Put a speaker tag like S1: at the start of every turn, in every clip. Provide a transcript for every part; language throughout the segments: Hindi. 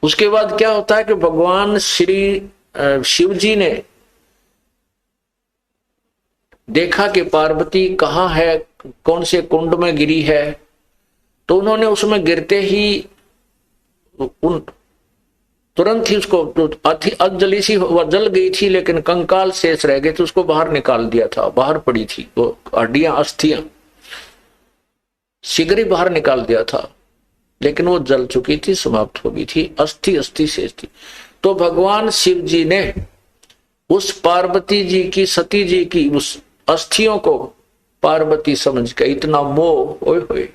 S1: उसके बाद क्या होता है कि भगवान श्री शिव जी ने देखा कि पार्वती कहाँ है, कौन से कुंड में गिरी है, तो उन्होंने उसमें गिरते ही उन तुरंत ही उसको अधजली सी जल गई थी, लेकिन कंकाल शेष रह गए थे, उसको बाहर निकाल दिया था, बाहर पड़ी थी वो हड्डियां, अस्थियां शीघ्र ही बाहर निकाल दिया था, लेकिन वो जल चुकी थी, समाप्त हो गई थी, अस्थि अस्थि शेष थी। तो भगवान शिव जी ने उस पार्वती जी की, सती जी की उस अस्थियों को पार्वती समझ के इतना मोह, ओए होए,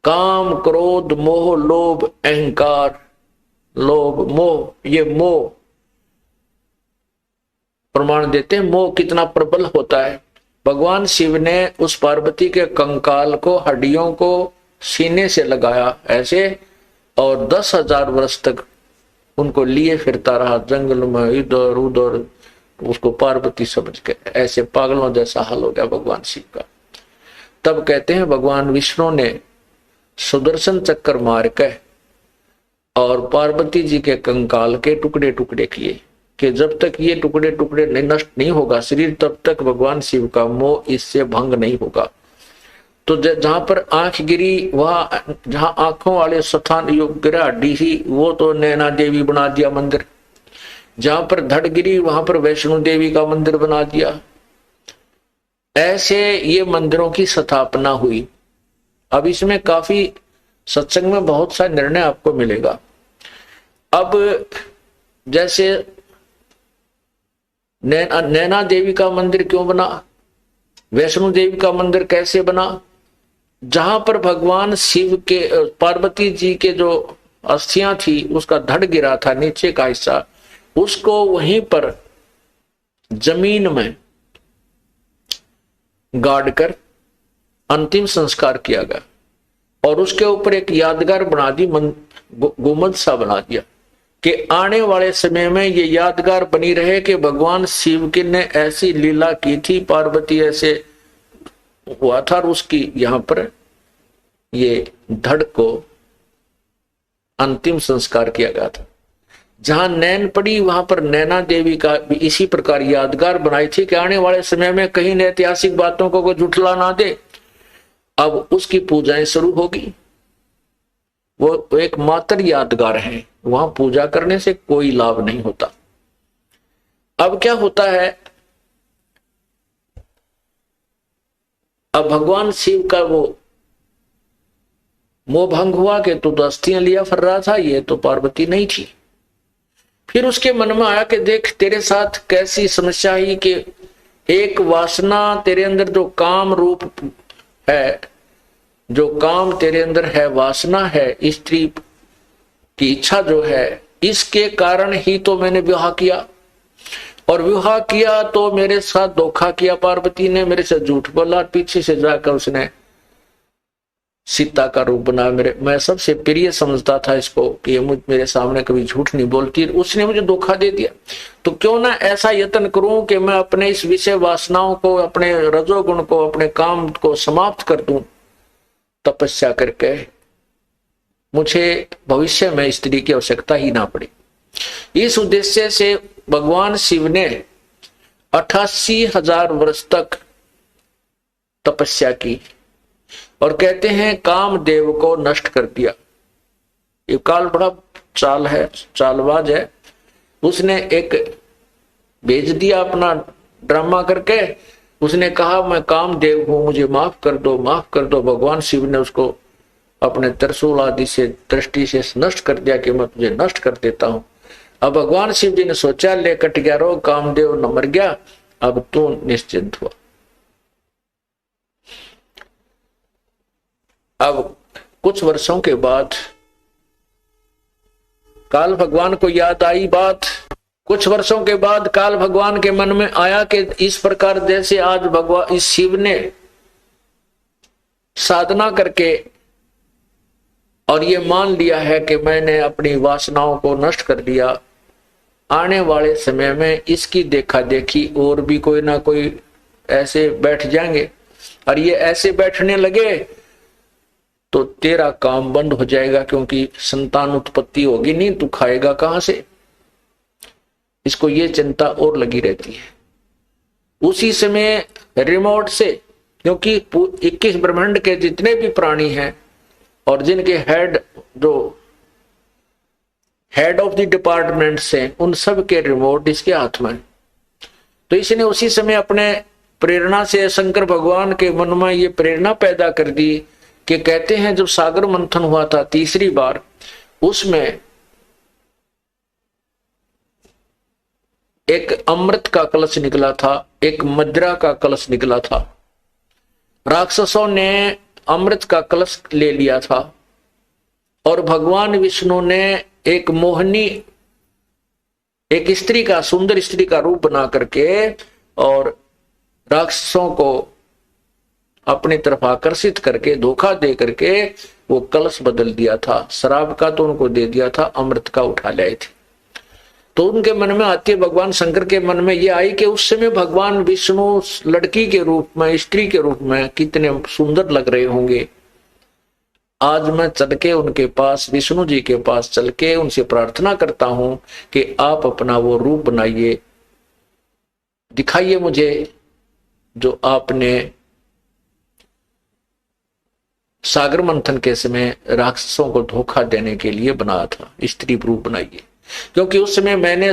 S1: काम क्रोध मोह लोभ अहंकार, लोभ मोह, ये मोह प्रमाण देते हैं मोह कितना प्रबल होता है। भगवान शिव ने उस पार्वती के कंकाल को, हड्डियों को सीने से लगाया ऐसे, और 10,000 वर्ष तक उनको लिए फिरता रहा जंगल में, इधर उधर, उसको पार्वती समझ के। ऐसे पागलों जैसा हाल हो गया भगवान शिव का। तब कहते हैं भगवान विष्णु ने सुदर्शन चक्कर मार के और पार्वती जी के कंकाल के टुकड़े टुकड़े किए कि जब तक ये टुकड़े टुकड़े नष्ट नहीं होगा शरीर, तब तक भगवान शिव का मोह इससे भंग नहीं होगा। तो जहां पर आंख गिरी, वहां जहां आंखों वाले स्थान योग गिरा हड्डी ही, वो तो नैना देवी बना दिया मंदिर। जहां पर धड़ गिरी वहां पर वैष्णो देवी का मंदिर बना दिया। ऐसे ये मंदिरों की स्थापना हुई। अब इसमें काफी सत्संग में बहुत सा निर्णय आपको मिलेगा। अब जैसे नैना देवी का मंदिर क्यों बना, वैष्णो देवी का मंदिर कैसे बना, जहां पर भगवान शिव के, पार्वती जी के जो अस्थियां थी उसका धड़ गिरा था नीचे का हिस्सा, उसको वहीं पर जमीन में गाड़ कर अंतिम संस्कार किया गया, और उसके ऊपर एक यादगार बना दी, गुंबद सा बना दिया कि आने वाले समय में ये यादगार बनी रहे कि भगवान शिव की ने ऐसी लीला की थी, पार्वती ऐसे हुआ था, और उसकी यहां पर ये धड़ को अंतिम संस्कार किया गया था। जहां नैन पड़ी वहां पर नैना देवी का भी इसी प्रकार यादगार बनाई थी कि आने वाले समय में कहीं न ऐतिहासिक बातों को कोई झुठला ना दे। अब उसकी पूजाएं शुरू होगी। वो एक मात्र यादगार है, वहां पूजा करने से कोई लाभ नहीं होता। अब क्या होता है, अब भगवान शिव का वो मोह भंग हुआ कि तू तो अस्थियां लिया फिर रहा था, ये तो पार्वती नहीं थी। फिर उसके मन में आया कि देख तेरे साथ कैसी समस्या ही कि एक वासना तेरे अंदर, जो काम रूप है, जो काम तेरे अंदर है, वासना है, स्त्री की इच्छा जो है, इसके कारण ही तो मैंने विवाह किया, और विवाह किया तो मेरे साथ धोखा किया, पार्वती ने मेरे से झूठ बोला, पीछे से जाकर उसने सीता का रूप बना। मैं सबसे प्रिय समझता था इसको कि ये मेरे सामने कभी झूठ नहीं बोलती, उसने मुझे धोखा दे दिया। तो क्यों ना ऐसा यत्न करूं कि मैं अपने इस विषय वासनाओं को, अपने रजोगुण को, अपने काम को समाप्त कर दूं तपस्या करके, मुझे भविष्य में स्त्री की आवश्यकता ही ना पड़ी। इस उद्देश्य से भगवान शिव ने 88,000 वर्ष तक तपस्या की, और कहते हैं कामदेव को नष्ट कर दिया। ये काल बड़ा चाल है, चालबाज है। उसने एक भेज दिया अपना ड्रामा करके, उसने कहा मैं कामदेव हूं, मुझे माफ कर दो, माफ कर दो। भगवान शिव ने उसको अपने त्रिशूल आदि से दृष्टि से नष्ट कर दिया कि मैं तुझे नष्ट कर देता हूं। अब भगवान शिव जी ने सोचा ले कट गया रो, कामदेव न मर गया, अब तू निश्चिंत हुआ। अब कुछ वर्षों के बाद काल भगवान को याद आई बात। कुछ वर्षों के बाद काल भगवान के मन में आया कि इस प्रकार जैसे आज भगवान इस शिव ने साधना करके और ये मान लिया है कि मैंने अपनी वासनाओं को नष्ट कर दिया, आने वाले समय में इसकी देखा देखी और भी कोई ना कोई ऐसे बैठ जाएंगे, और ये ऐसे बैठने लगे तो तेरा काम बंद हो जाएगा, क्योंकि संतान उत्पत्ति होगी नहीं, तू खाएगा कहां से। इसको ये चिंता और लगी रहती है। उसी समय रिमोट से, क्योंकि 21 ब्रह्मांड के जितने भी प्राणी हैं और जिनके हेड ऑफ द डिपार्टमेंट से, उन सब के रिमोट इसके हाथ में। तो इसने उसी समय अपने प्रेरणा से शंकर भगवान के मन में ये प्रेरणा पैदा कर दी कि कहते हैं जब सागर मंथन हुआ था तीसरी बार, उसमें एक अमृत का कलश निकला था, एक मदिरा का कलश निकला था। राक्षसों ने अमृत का कलश ले लिया था और भगवान विष्णु ने एक मोहनी, एक स्त्री का, सुंदर स्त्री का रूप बना करके और राक्षसों को अपनी तरफ आकर्षित करके, धोखा दे करके वो कलश बदल दिया था। शराब का तो उनको दे दिया था, अमृत का उठा लाए थे। तो उनके मन में आती है, भगवान शंकर के मन में ये आई कि उस समय भगवान विष्णु लड़की के रूप में, स्त्री के रूप में कितने सुंदर लग रहे होंगे। आज मैं चल के उनके पास, विष्णु जी के पास चल के उनसे प्रार्थना करता हूं कि आप अपना वो रूप बनाइए, दिखाइए मुझे जो आपने सागर मंथन के समय राक्षसों को धोखा देने के लिए बनाया था, स्त्री रूप बनाइए। क्योंकि उस समय मैंने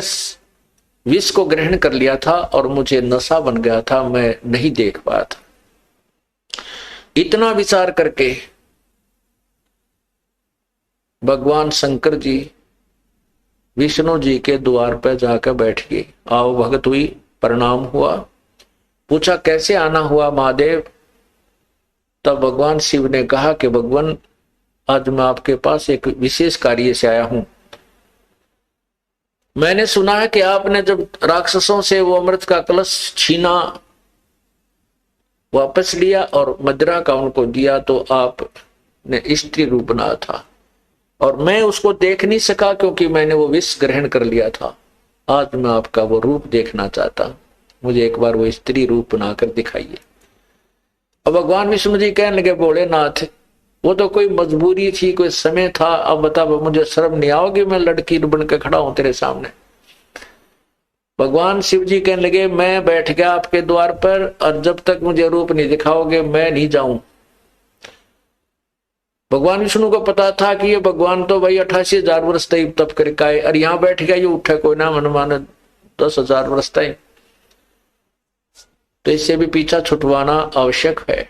S1: विष को ग्रहण कर लिया था और मुझे नशा बन गया था, मैं नहीं देख पाया था। इतना विचार करके भगवान शंकर जी विष्णु जी के द्वार पर जाकर बैठ गए। आओ भगत हुई, प्रणाम हुआ, पूछा कैसे आना हुआ महादेव। तब भगवान शिव ने कहा कि भगवान आज मैं आपके पास एक विशेष कार्य से आया हूं। मैंने सुना है कि आपने जब राक्षसों से वो अमृत का कलश छीना, वापस लिया और मदिरा का उनको दिया, तो आपने स्त्री रूप बनाया था और मैं उसको देख नहीं सका क्योंकि मैंने वो विष ग्रहण कर लिया था। आज मैं आपका वो रूप देखना चाहता हूं, मुझे एक बार वो स्त्री रूप बनाकर दिखाइए। अब भगवान विष्णु जी कहने लगे, भोलेनाथ वो तो कोई मजबूरी थी, कोई समय था, अब बता मुझे शर्म नहीं आओगी, मैं लड़की बन के खड़ा हूं तेरे सामने। भगवान शिव जी कहने लगे, मैं बैठ गया आपके द्वार पर और जब तक मुझे रूप नहीं दिखाओगे मैं नहीं जाऊं। भगवान विष्णु को पता था कि ये भगवान तो भाई 88,000 वर्ष तक तप करके आए और यहां बैठ गया, ये उठे कोई ना मन माने 10,000 वर्ष तक, तो इससे भी पीछा छुटवाना आवश्यक है।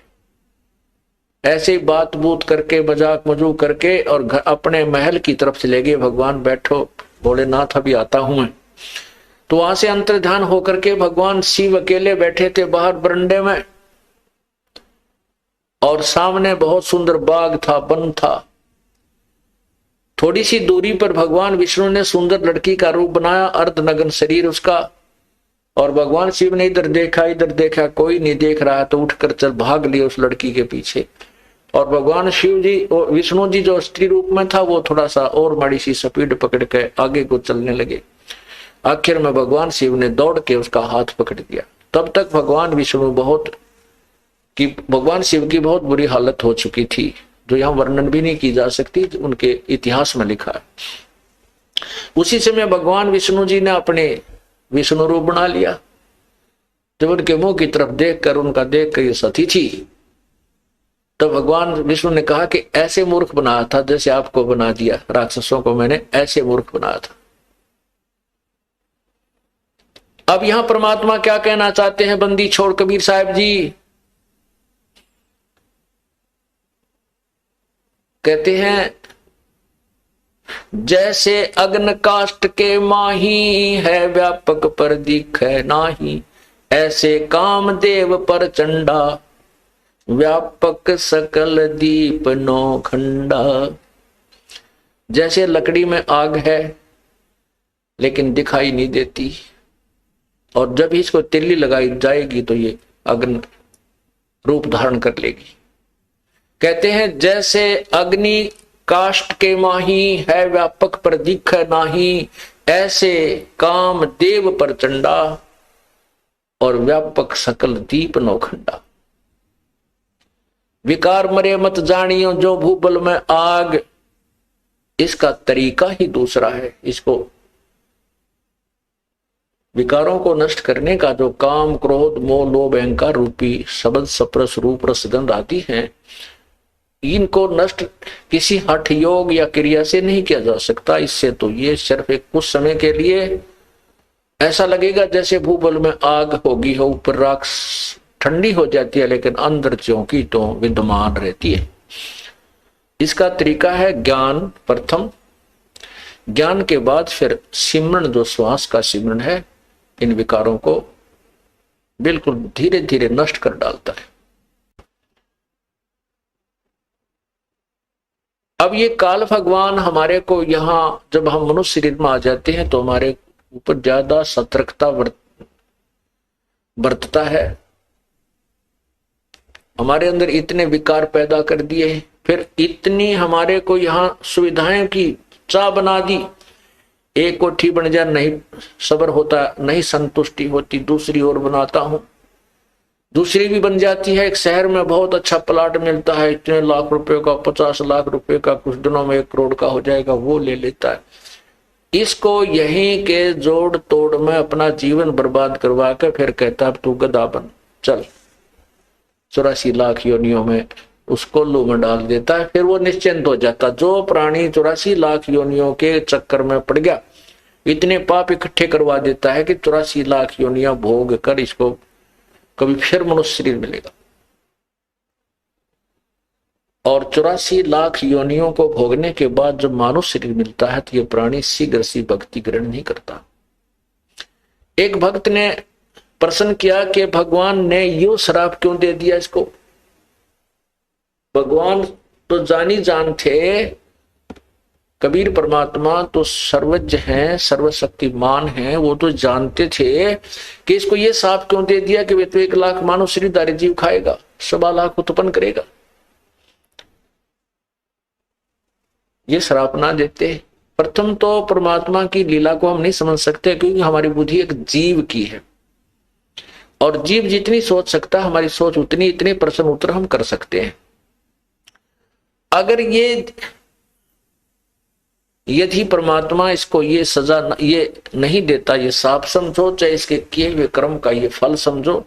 S1: ऐसे ही बात बूत करके, मजाक मजू करके और अपने महल की तरफ चले गए। भगवान बैठो भोलेनाथ अभी आता हूं मैं। तो वहां से अंतर्ध्यान होकर के भगवान शिव अकेले बैठे थे बाहर बरंडे में और सामने बहुत सुंदर बाग था, वन था। थोड़ी सी दूरी पर भगवान विष्णु ने सुंदर लड़की का रूप बनाया, अर्धनग्न शरीर उसका, और भगवान शिव ने इधर देखा, कोई नहीं देख रहा तो उठकर चल भाग लिए उस लड़की के पीछे। और भगवान शिव जी और विष्णु जी जो स्त्री रूप में था वो थोड़ा सा और माड़ी सी स्पीड पकड़ के आगे को चलने लगे। आखिर में भगवान शिव ने दौड़ के उसका हाथ पकड़ दिया। तब तक भगवान शिव की बहुत बुरी हालत हो चुकी थी, जो यहाँ वर्णन भी नहीं की जा सकती, उनके इतिहास में लिखा है। उसी समय भगवान विष्णु जी ने अपने विष्णु रूप बना लिया। जब उनके मुंह की तरफ देखकर ये सती थी, तो भगवान विष्णु ने कहा कि ऐसे मूर्ख बनाया था जैसे आपको बना दिया, राक्षसों को मैंने ऐसे मूर्ख बनाया था। अब यहां परमात्मा क्या कहना चाहते हैं बंदी छोड़ कबीर साहब जी? कहते हैं जैसे अग्न काष्ठ के माही है, व्यापक पर दिखे नाही, ऐसे कामदेव पर चंडा, व्यापक सकल दीप नौ खंडा। जैसे लकड़ी में आग है लेकिन दिखाई नहीं देती, और जब इसको तिल्ली लगाई जाएगी तो ये अग्नि रूप धारण कर लेगी। कहते हैं जैसे अग्नि काष्ठ के माही है, व्यापक पर दिख नाही, ऐसे काम देव पर चंडा, और व्यापक सकल दीप नौखंडा। विकार मरे मत जानियो जो भूबल में आग। इसका तरीका ही दूसरा है। इसको विकारों को नष्ट करने का जो काम, क्रोध, मोह, लोभ, अहंकार रूपी शब्द, स्पर्श, रूप, रसगंध आदि हैं, इनको नष्ट किसी हठ योग या क्रिया से नहीं किया जा सकता। इससे तो ये सिर्फ एक कुछ समय के लिए ऐसा लगेगा जैसे भूबल में आग होगी हो, ऊपर राख ठंडी हो जाती है, लेकिन अंदर ज्यों की तो विद्यमान रहती है। इसका तरीका है ज्ञान प्रथम, ज्ञान के बाद फिर सिमरण, जो श्वास का सिमरण है, इन विकारों को बिल्कुल धीरे धीरे नष्ट कर डालता है। अब ये काल भगवान हमारे को यहां जब हम मनुष्य शरीर में आ जाते हैं तो हमारे ऊपर ज्यादा सतर्कता बरतता है। हमारे अंदर इतने विकार पैदा कर दिए, फिर इतनी हमारे को यहां सुविधाएं की चाह बना दी। एक कोठी बन जाए नहीं सब्र होता, नहीं संतुष्टि होती, दूसरी ओर बनाता हूं, दूसरी भी बन जाती है। एक शहर में बहुत अच्छा प्लाट मिलता है, इतने लाख रुपए का, 50 लाख रुपए का, कुछ दिनों में 1 करोड़ का हो जाएगा, वो ले लेता है। इसको यहीं के जोड़ तोड़ में अपना जीवन बर्बाद करवा कर फिर कहता है तू गधा बन चल, 84 लाख योनियों में उसको लू में डाल देता है। फिर वो निश्चिंत हो जाता। जो प्राणी 84 लाख योनियों के चक्कर में पड़ गया, इतने पाप इकट्ठे करवा देता है कि 84 लाख योनियां भोग कर इसको कभी फिर मनुष्य शरीर मिलेगा। और 84 लाख योनियों को भोगने के बाद जब मानव शरीर मिलता है तो ये प्राणी शीघ्र सी भक्ति ग्रहण नहीं करता। एक भक्त ने प्रश्न किया कि भगवान ने यो श्राप क्यों दे दिया इसको। भगवान तो जानी जान थे, कबीर परमात्मा तो सर्वज्ञ हैं, सर्वशक्तिमान हैं, वो तो जानते थे कि इसको ये श्राप क्यों दे दिया कि वे तो 1 लाख मानव शरीरधारी जीव खाएगा, 1.25 लाख उत्पन्न करेगा। ये श्राप ना देते। प्रथम तो परमात्मा की लीला को हम नहीं समझ सकते, क्योंकि हमारी बुद्धि एक जीव की है, और जीव जितनी सोच सकता है हमारी सोच उतनी, इतने प्रश्न उत्तर हम कर सकते हैं। अगर यदि परमात्मा इसको ये सजा ये नहीं देता, ये साफ समझो, चाहे इसके किए हुए कर्म का ये फल समझो,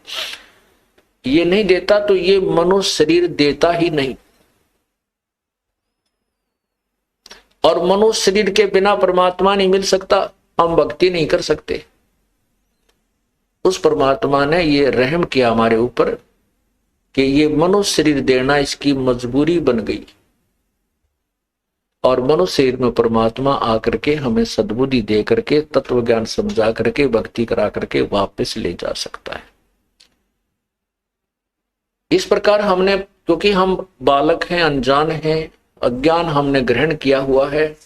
S1: ये नहीं देता तो ये मनुष्य शरीर देता ही नहीं। और मनुष्य शरीर के बिना परमात्मा नहीं मिल सकता, हम भक्ति नहीं कर सकते। उस परमात्मा ने ये रहम किया हमारे ऊपर कि ये मनुष्य शरीर देना इसकी मजबूरी बन गई, और मनुष्य शरीर में परमात्मा आकर के हमें सद्बुद्धि दे करके, तत्व ज्ञान समझा करके, भक्ति करा करके वापस ले जा सकता है। इस प्रकार हमने, क्योंकि हम बालक हैं, अनजान हैं, अज्ञान हमने ग्रहण किया हुआ है,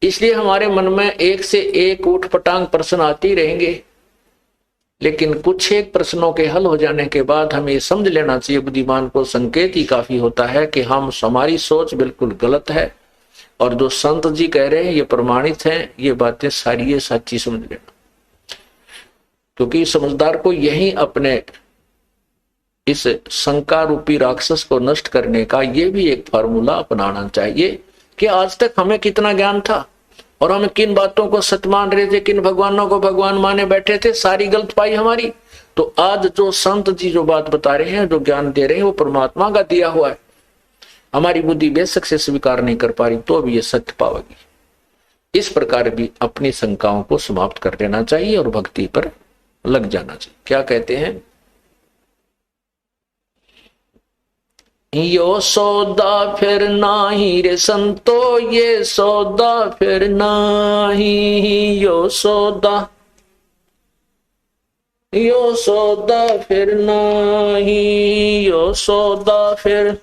S1: इसलिए हमारे मन में एक से एक उठपटांग प्रश्न आते ही रहेंगे। लेकिन कुछ एक प्रश्नों के हल हो जाने के बाद हमें समझ लेना चाहिए, बुद्धिमान को संकेत ही काफी होता है कि हमारी सोच बिल्कुल गलत है, और जो संत जी कह रहे हैं ये प्रमाणित हैं, ये बातें सारी ये सच्ची समझ लेना। क्योंकि समझदार को यही अपने इस शंका रूपी राक्षस को नष्ट करने का ये भी एक फार्मूला अपनाना चाहिए कि आज तक हमें कितना ज्ञान था और हम किन बातों को सत्य मान रहे थे, किन भगवानों को भगवान माने बैठे थे, सारी गलत पाई हमारी। तो आज जो संत जी जो बात बता रहे हैं, जो ज्ञान दे रहे हैं, वो परमात्मा का दिया हुआ है। हमारी बुद्धि बेशक से स्वीकार नहीं कर पा रही तो भी ये सत्य पावेगी। इस प्रकार भी अपनी शंकाओं को समाप्त कर देना चाहिए और भक्ति पर लग जाना चाहिए। क्या कहते हैं, यो सौदा फिर नाही रे संतो, ये सौदा फिर नाही, यो सौदा फिर नाही, यो सौदा फिर।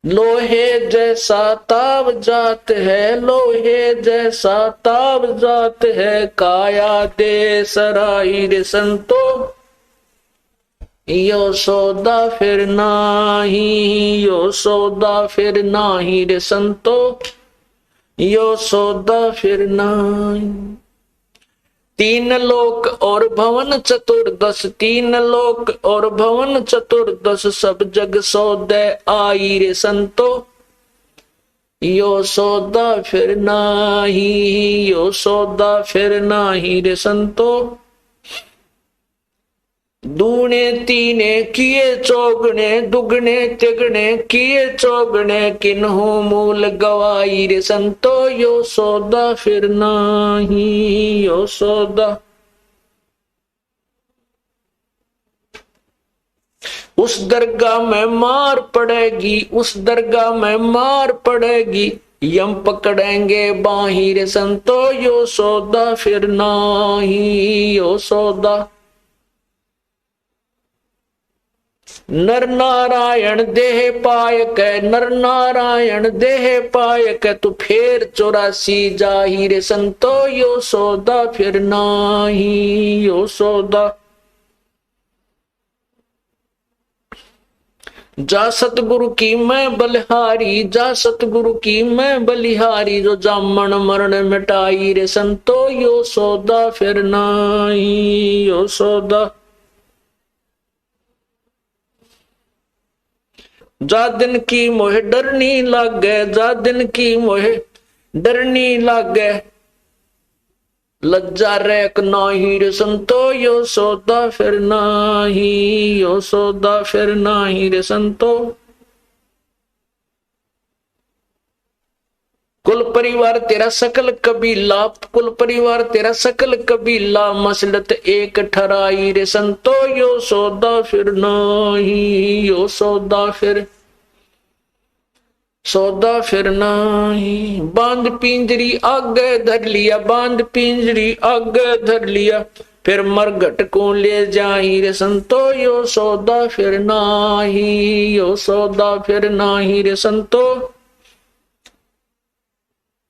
S1: लोहे जैसा ताव जात है, लोहे जैसा ताव जात है, काया दे सराई रे संतो, यो सौदा फिर नाही, यो सौदा फिर नाही रे संतो, यो सौदा फिर नाही। तीन लोक और भवन चतुर्दश, तीन लोक और भवन चतुर्दश, सब जग सौदे आई रे संतो, यो सौदा फिर नाही, यो सौदा फिर नाही रे संतो। दूने तीने किए चौगने, दुगने तिगने किए चौगने, किन्हू मूल गवाई रे संतो, यो सौदा फिर नाही, यो सौदा। उस दरगाह में मार पड़ेगी, उस दरगाह में मार पड़ेगी, यम पकड़ेंगे बाही रे संतो, यो सौदा फिर नाही, यो सौदा। नर नारायण देह पाय के, नर नारायण देह पाय के, तू फेर 84 जाही रे संतो, यो सौदा फिर नाही, यो सौदा। जा सतगुरु की मैं बलिहारी, जा सतगुरु की मैं बलिहारी, जो जामन मरण मिटाई रे संतो, यो सौदा फिर नाही, यो सौदा। जा दिन की मोहे डरनी लागे, जा दिन की मोहे डरनी लागे, लज्जा रेक नाही रे संतो, यो सौदा फिर नाही, यो सौदा फिर नाही रे संतो। कुल परिवार तेरा सकल कबीला, कुल परिवार तेरा सकल कबीला, मसलत एक ठराई रे संतो, यो सौदा फिर नाही, यो सौदा फिर, सौदा फिर नाही। बांध पिंजरी आगे धर लिया, बांध पिंजरी आगे धर लिया, फिर मरघट को ले जाही रे संतो, यो सौदा फिर नाही, यो सौदा फिर नाही रे संतो।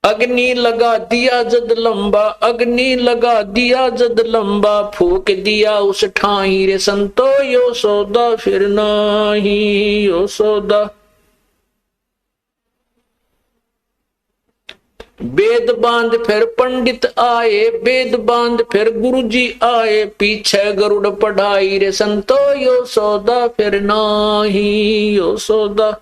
S1: अग्नि लगा दिया जद लंबा, अग्नि लगा दिया जद लंबा, फूक दिया उस ठाई रे संतो, यो सौदा फिर नाही, यो सौदा। वेद बांध फिर पंडित आए, वेद बांध फिर गुरुजी आए, पीछे गरुड़ पढ़ाई रे संतो, यो सौदा फिर नाही, यो सौदा।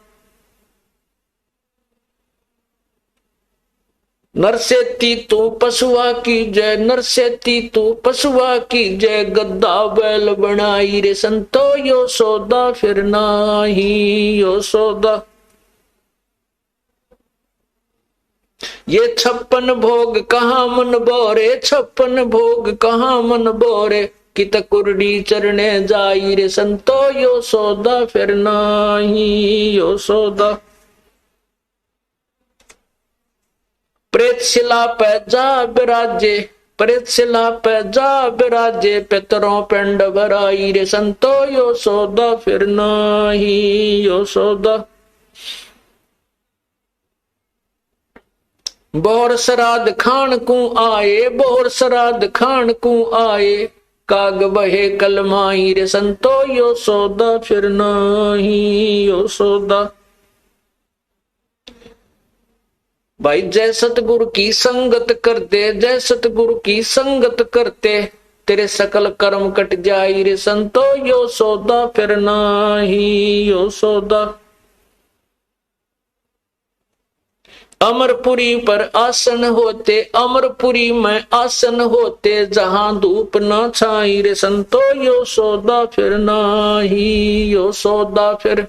S1: नरसेती तू पशुआ की जय, नरसेती तू पशुआ की जय, गद्दा बैल बनाई रे संतो, यो सौदा फिर नाही, यो सौदा। ये 56 भोग कहाँ मन बोरे, 56 भोग कहाँ मन बोरे, कित कुरडी चरणे जाई रे संतो, यो सौदा फिर नाही, यो सौदा। प्रेत शिला पे जा बिराजे, प्रेत शिला पे जा बिराजे, पितरों पिंड भराई रे संतो, यो सौदा फिर नाही, यो सौदा। बोर श्राद्ध खान को आए, बोर श्राद्ध खान को आए, काग बहे कलमाई रे संतो, यो सौदा फिर नाही, यो सौदा। भाई जय सतगुरु की संगत करते, जय सतगुरु की संगत करते, तेरे सकल कर्म कट जाई रे संतो, यो सौदा फिर नाही, यो सौदा। अमरपुरी पर आसन होते, अमरपुरी में आसन होते, जहां धूप न छाई रे संतो, यो सौदा फिर नाही, यो सौदा फिर।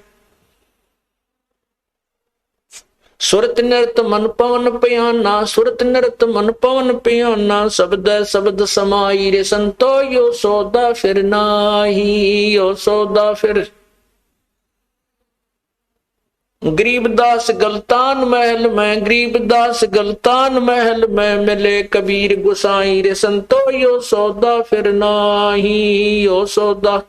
S1: सुरत नृत मन पवन पियाना, सुरत नृत मन पवन पियाना, शब्द शब्द समाई रे संतो, यो सौदा फिर नाही, यो सौदा फिर। गरीबदास गलतान महल में, गरीबदास गलतान महल में, मिले कबीर गुसाई रे संतो, यो सौदा फिर नाही, यो सौदा।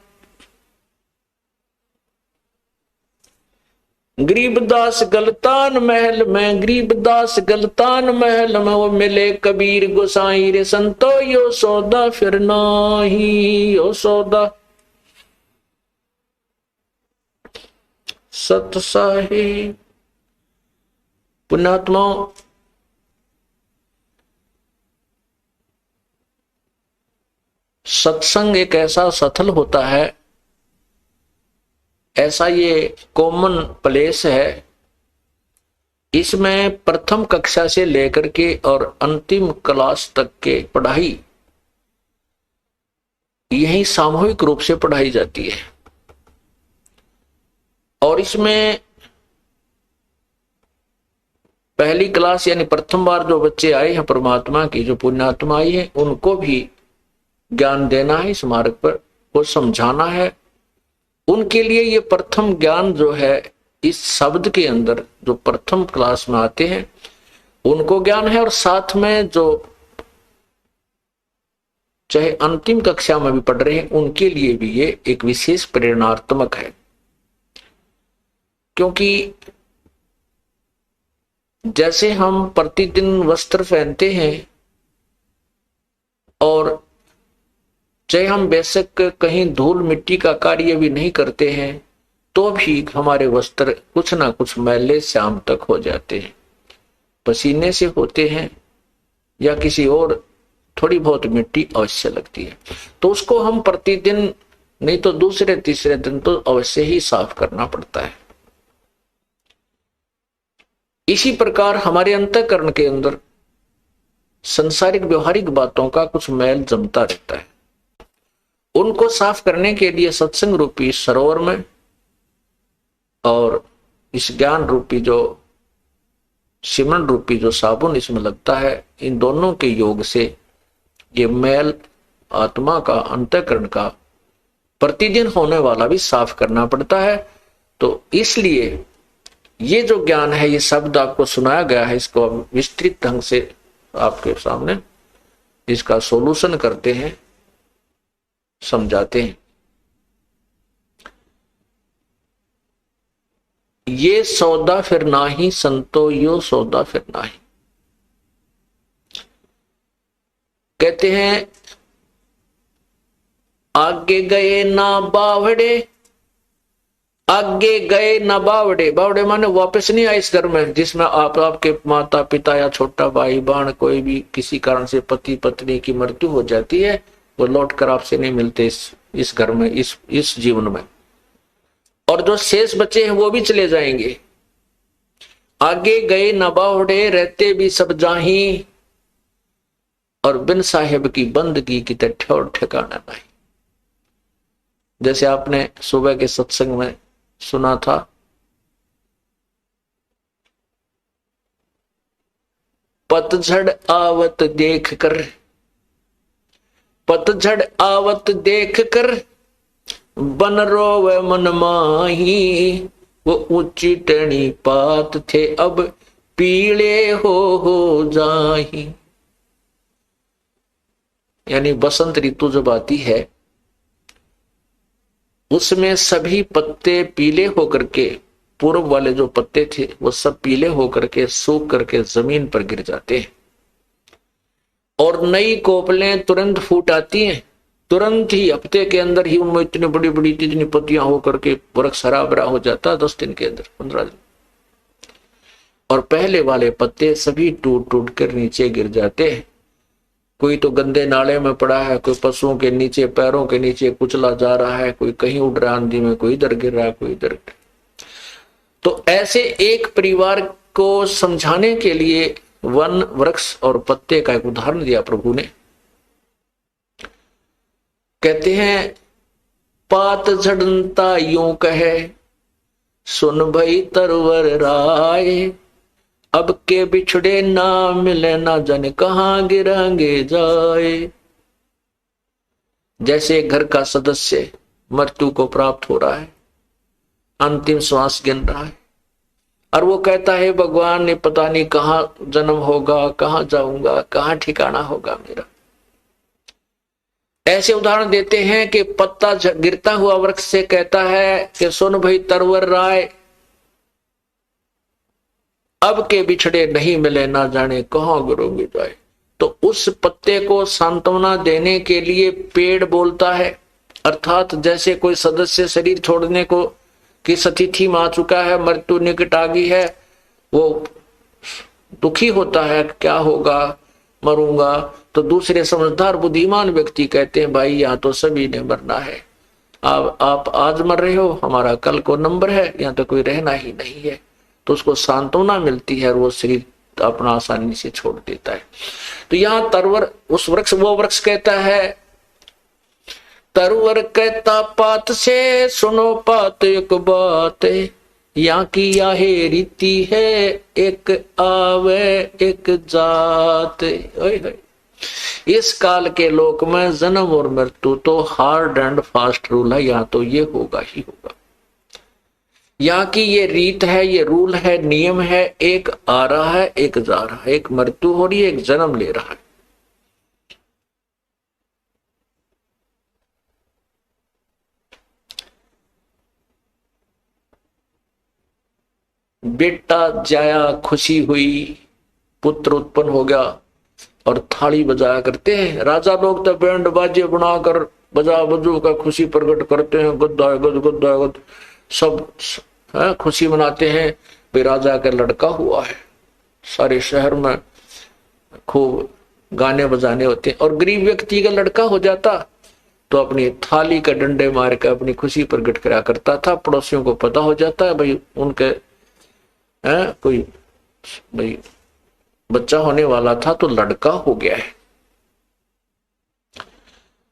S1: गरीबदास गलतान महल में, गरीबदास गलतान महल में, वो मिले कबीर गुसाई रे संतो, यो सौदा फिर नाही, यो सौदा। सत साहिब पुण्यात्माओं, सत्संग एक ऐसा सथल होता है, ऐसा ये कॉमन प्लेस है, इसमें प्रथम कक्षा से लेकर के और अंतिम क्लास तक के पढ़ाई यही सामूहिक रूप से पढ़ाई जाती है। और इसमें पहली क्लास यानी प्रथम बार जो बच्चे आए हैं परमात्मा की, जो पुण्यात्मा आई है, उनको भी ज्ञान देना है, इस मार्ग पर को समझाना है। उनके लिए ये प्रथम ज्ञान जो है, इस शब्द के अंदर जो प्रथम क्लास में आते हैं उनको ज्ञान है, और साथ में जो चाहे अंतिम कक्षा में भी पढ़ रहे हैं उनके लिए भी ये एक विशेष प्रेरणात्मक है। क्योंकि जैसे हम प्रतिदिन वस्त्र पहनते हैं और चाहे हम बेशक कहीं धूल मिट्टी का कार्य भी नहीं करते हैं तो भी हमारे वस्त्र कुछ ना कुछ मैले शाम तक हो जाते हैं, पसीने से होते हैं या किसी और थोड़ी बहुत मिट्टी अवश्य लगती है। तो उसको हम प्रतिदिन नहीं तो दूसरे तीसरे दिन तो अवश्य ही साफ करना पड़ता है। इसी प्रकार हमारे अंतःकरण के अंदर संसारिक व्यवहारिक बातों का कुछ मैल जमता रहता है, उनको साफ करने के लिए सत्संग रूपी सरोवर में और इस ज्ञान रूपी जो सिमरन रूपी जो साबुन इसमें लगता है, इन दोनों के योग से ये मैल आत्मा का अंतःकरण का प्रतिदिन होने वाला भी साफ करना पड़ता है। तो इसलिए ये जो ज्ञान है, ये शब्द आपको सुनाया गया है, इसको विस्तृत ढंग से आपके सामने इसका सॉल्यूशन करते हैं, समझाते हैं। ये सौदा फिर नाही संतो यो सौदा फिर नाही। कहते हैं आगे गए ना बावड़े, आगे गए ना बावड़े। बावड़े माने वापस नहीं आए इस घर में जिसमें आपके माता पिता या छोटा भाई बहन कोई भी किसी कारण से पति पत्नी की मृत्यु हो जाती है, वो लौट कर आपसे नहीं मिलते इस घर में, इस जीवन में। और जो शेष बचे हैं वो भी चले जाएंगे। आगे गए न बावड़े, रहते भी सब जाही, और बिन साहेब की बंदगी की ठौर ठिकाना नहीं। जैसे आपने सुबह के सत्संग में सुना था, पतझड़ आवत देख कर, पतझड़ आवत देख कर बन रोवे मन माही, वो ऊंची टणी पात थे अब पीले हो जाही। यानी बसंत ऋतु जब आती है उसमें सभी पत्ते पीले होकर के, पूर्व वाले जो पत्ते थे वो सब पीले होकर के सूख करके जमीन पर गिर जाते हैं, और नई कोपलें तुरंत फूट आती हैं। तुरंत ही हफ्ते के अंदर ही उनमें इतनी बड़ी बड़ी इतनी पत्तियां होकर के वृक्ष हरा भरा हो जाता है, 10 दिन के अंदर, 15 दिन। और पहले वाले पत्ते सभी टूट टूट कर नीचे गिर जाते हैं। कोई तो गंदे नाले में पड़ा है, कोई पशुओं के नीचे पैरों के नीचे कुचला जा रहा है, कोई कहीं उड़ रहा आंधी में, कोई इधर गिर रहा है, कोई इधर। तो ऐसे एक परिवार को समझाने के लिए वन वृक्ष और पत्ते का एक उदाहरण दिया प्रभु ने। कहते हैं पात झड़ता यूं कहे, सुन भई तरवर राय, अब के बिछड़े ना मिले ना जाने कहां गिरेंगे जाए। जैसे घर का सदस्य मृत्यु को प्राप्त हो रहा है, अंतिम श्वास गिन रहा है, और वो कहता है भगवान ने पता नहीं कहां जन्म होगा, कहां जाऊंगा, कहां ठिकाना होगा मेरा। ऐसे उदाहरण देते हैं कि पत्ता गिरता हुआ वृक्ष से कहता है कि सुन भाई तरवर राय, अब के बिछड़े नहीं मिले ना जाने कहां गिरोगे जाए। तो उस पत्ते को सांत्वना देने के लिए पेड़ बोलता है, अर्थात जैसे कोई सदस्य शरीर छोड़ने को की स्थिति में आ चुका है, मृत्यु निकट आ गई है, वो दुखी होता है क्या होगा, मरूंगा। तो दूसरे समझदार बुद्धिमान व्यक्ति कहते हैं भाई यहाँ तो सभी ने मरना है, आप आज मर रहे हो, हमारा कल को नंबर है, यहाँ तो कोई रहना ही नहीं है। तो उसको सांत्वना मिलती है और वो शरीर अपना आसानी से छोड़ देता है। तो यहाँ तरवर उस वृक्ष, वो वृक्ष कहता है, तरवर कहता पात से सुनो पात एक बात, यहाँ की यह रीति है एक आवे एक जात। इस काल के लोक में जन्म और मृत्यु तो हार्ड एंड फास्ट रूल है, यहाँ तो ये होगा ही होगा। यहाँ की ये रीत है, ये रूल है, नियम है, एक आ रहा है एक जा रहा है, एक मृत्यु हो रही है एक जन्म ले रहा है। बेटा जाया खुशी हुई, पुत्र उत्पन्न हो गया और थाली बजाया करते हैं। राजा लोग तो बैंड बाजे बनाकर बजा बजू का खुशी प्रकट करते हैं, गद्दा गद गद्दा गद सब खुशी मनाते हैं। भाई राजा का लड़का हुआ है, सारे शहर में खूब गाने बजाने होते हैं। और गरीब व्यक्ति का लड़का हो जाता तो अपनी थाली का डंडे मार कर अपनी खुशी प्रकट करा करता था। पड़ोसियों को पता हो जाता है भाई उनके कोई भाई बच्चा होने वाला था तो लड़का हो गया है।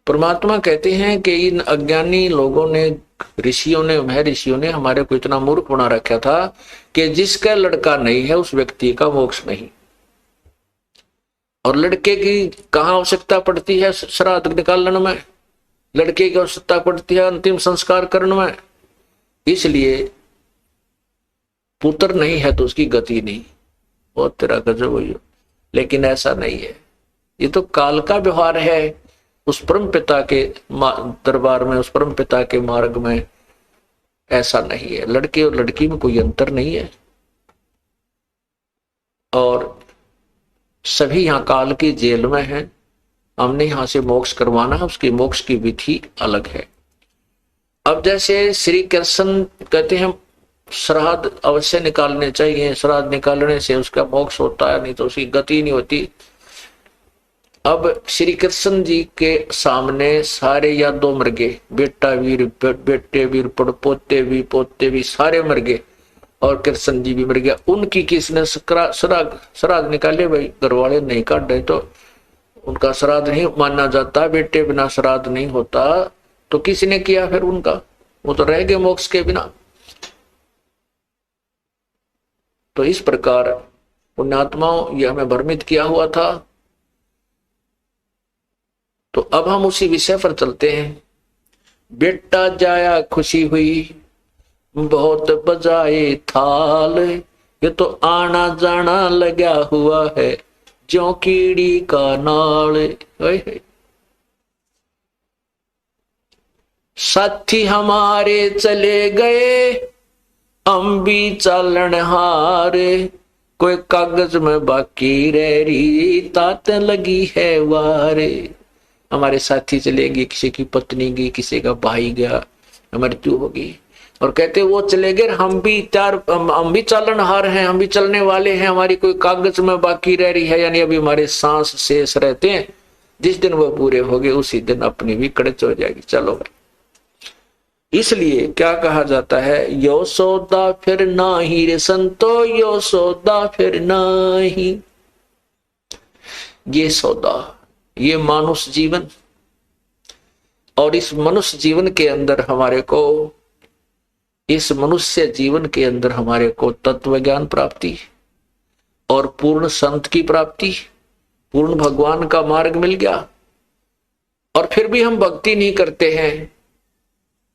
S1: परमात्मा कहते हैं कि इन अज्ञानी लोगों ने, ऋषियों ने, महर्षियों ने हमारे को इतना मूर्ख बना रखा था कि जिसका लड़का नहीं है उस व्यक्ति का मोक्ष नहीं। और लड़के की कहाँ आवश्यकता पड़ती है? श्राद्ध निकालने में। लड़के की आवश्यकता पड़ती है अंतिम संस्कार करने में। इसलिए पुत्र नहीं है तो उसकी गति नहीं, बहुत तेरा गजब हुई। लेकिन ऐसा नहीं है, ये तो काल का व्यवहार है। उस परम पिता के दरबार में, उस परम पिता के मार्ग में ऐसा नहीं है। लड़के और लड़की में कोई अंतर नहीं है। और सभी यहाँ काल की जेल में हैं। हमने यहाँ से मोक्ष करवाना है, उसकी मोक्ष की विधि अलग है। अब जैसे श्री कृष्ण कहते हैं श्राद्ध अवश्य निकालने चाहिए, श्राद्ध निकालने से उसका मोक्ष होता है, नहीं तो उसकी गति नहीं होती। अब श्री कृष्ण जी के सामने सारे यादव मर गए, बेटा वीर, बेटे वीर, पोते भी, पोते भी, सारे मर गए और कृष्ण जी भी मर गया। उनकी किसने श्राद्ध निकाले? भाई घर वाले नहीं काटे तो उनका श्राद्ध नहीं माना जाता, बेटे बिना श्राद्ध नहीं होता। तो किसने किया फिर उनका? वो तो रह गए मोक्ष के बिना। तो इस प्रकार पुण्यात्माओं ये हमें भ्रमित किया हुआ था। तो अब हम उसी विषय पर चलते हैं। बेटा जाया खुशी हुई, बहुत बजाए थाल, ये तो आना जाना लगा हुआ है ज्यों कीड़ी का नाल। साथी हमारे चले गए, हम भी चालन हारे, कोई कागज में बाकी रह रही, तात लगी है वारे। हमारे साथी चले गए, किसी की पत्नी गई, किसी का भाई गया, मृत्यु होगी। और कहते वो चले गए, हम भी चालनहार हैं, हम भी चलने वाले हैं, हमारी कोई कागज में बाकी रह रही है, यानी अभी हमारे सांस शेष रहते हैं। जिस दिन वो पूरे हो गए उसी दिन अपनी भी कड़च हो जाएगी। चलो इसलिए क्या कहा जाता है, यो सौदा फिर नाही रे संतो, यो सौदा फिर नाही। ये सौदा, ये मानुष जीवन, और इस मनुष्य जीवन के अंदर हमारे को, इस मनुष्य जीवन के अंदर हमारे को तत्व ज्ञान प्राप्ति और पूर्ण संत की प्राप्ति, पूर्ण भगवान का मार्ग मिल गया। और फिर भी हम भक्ति नहीं करते हैं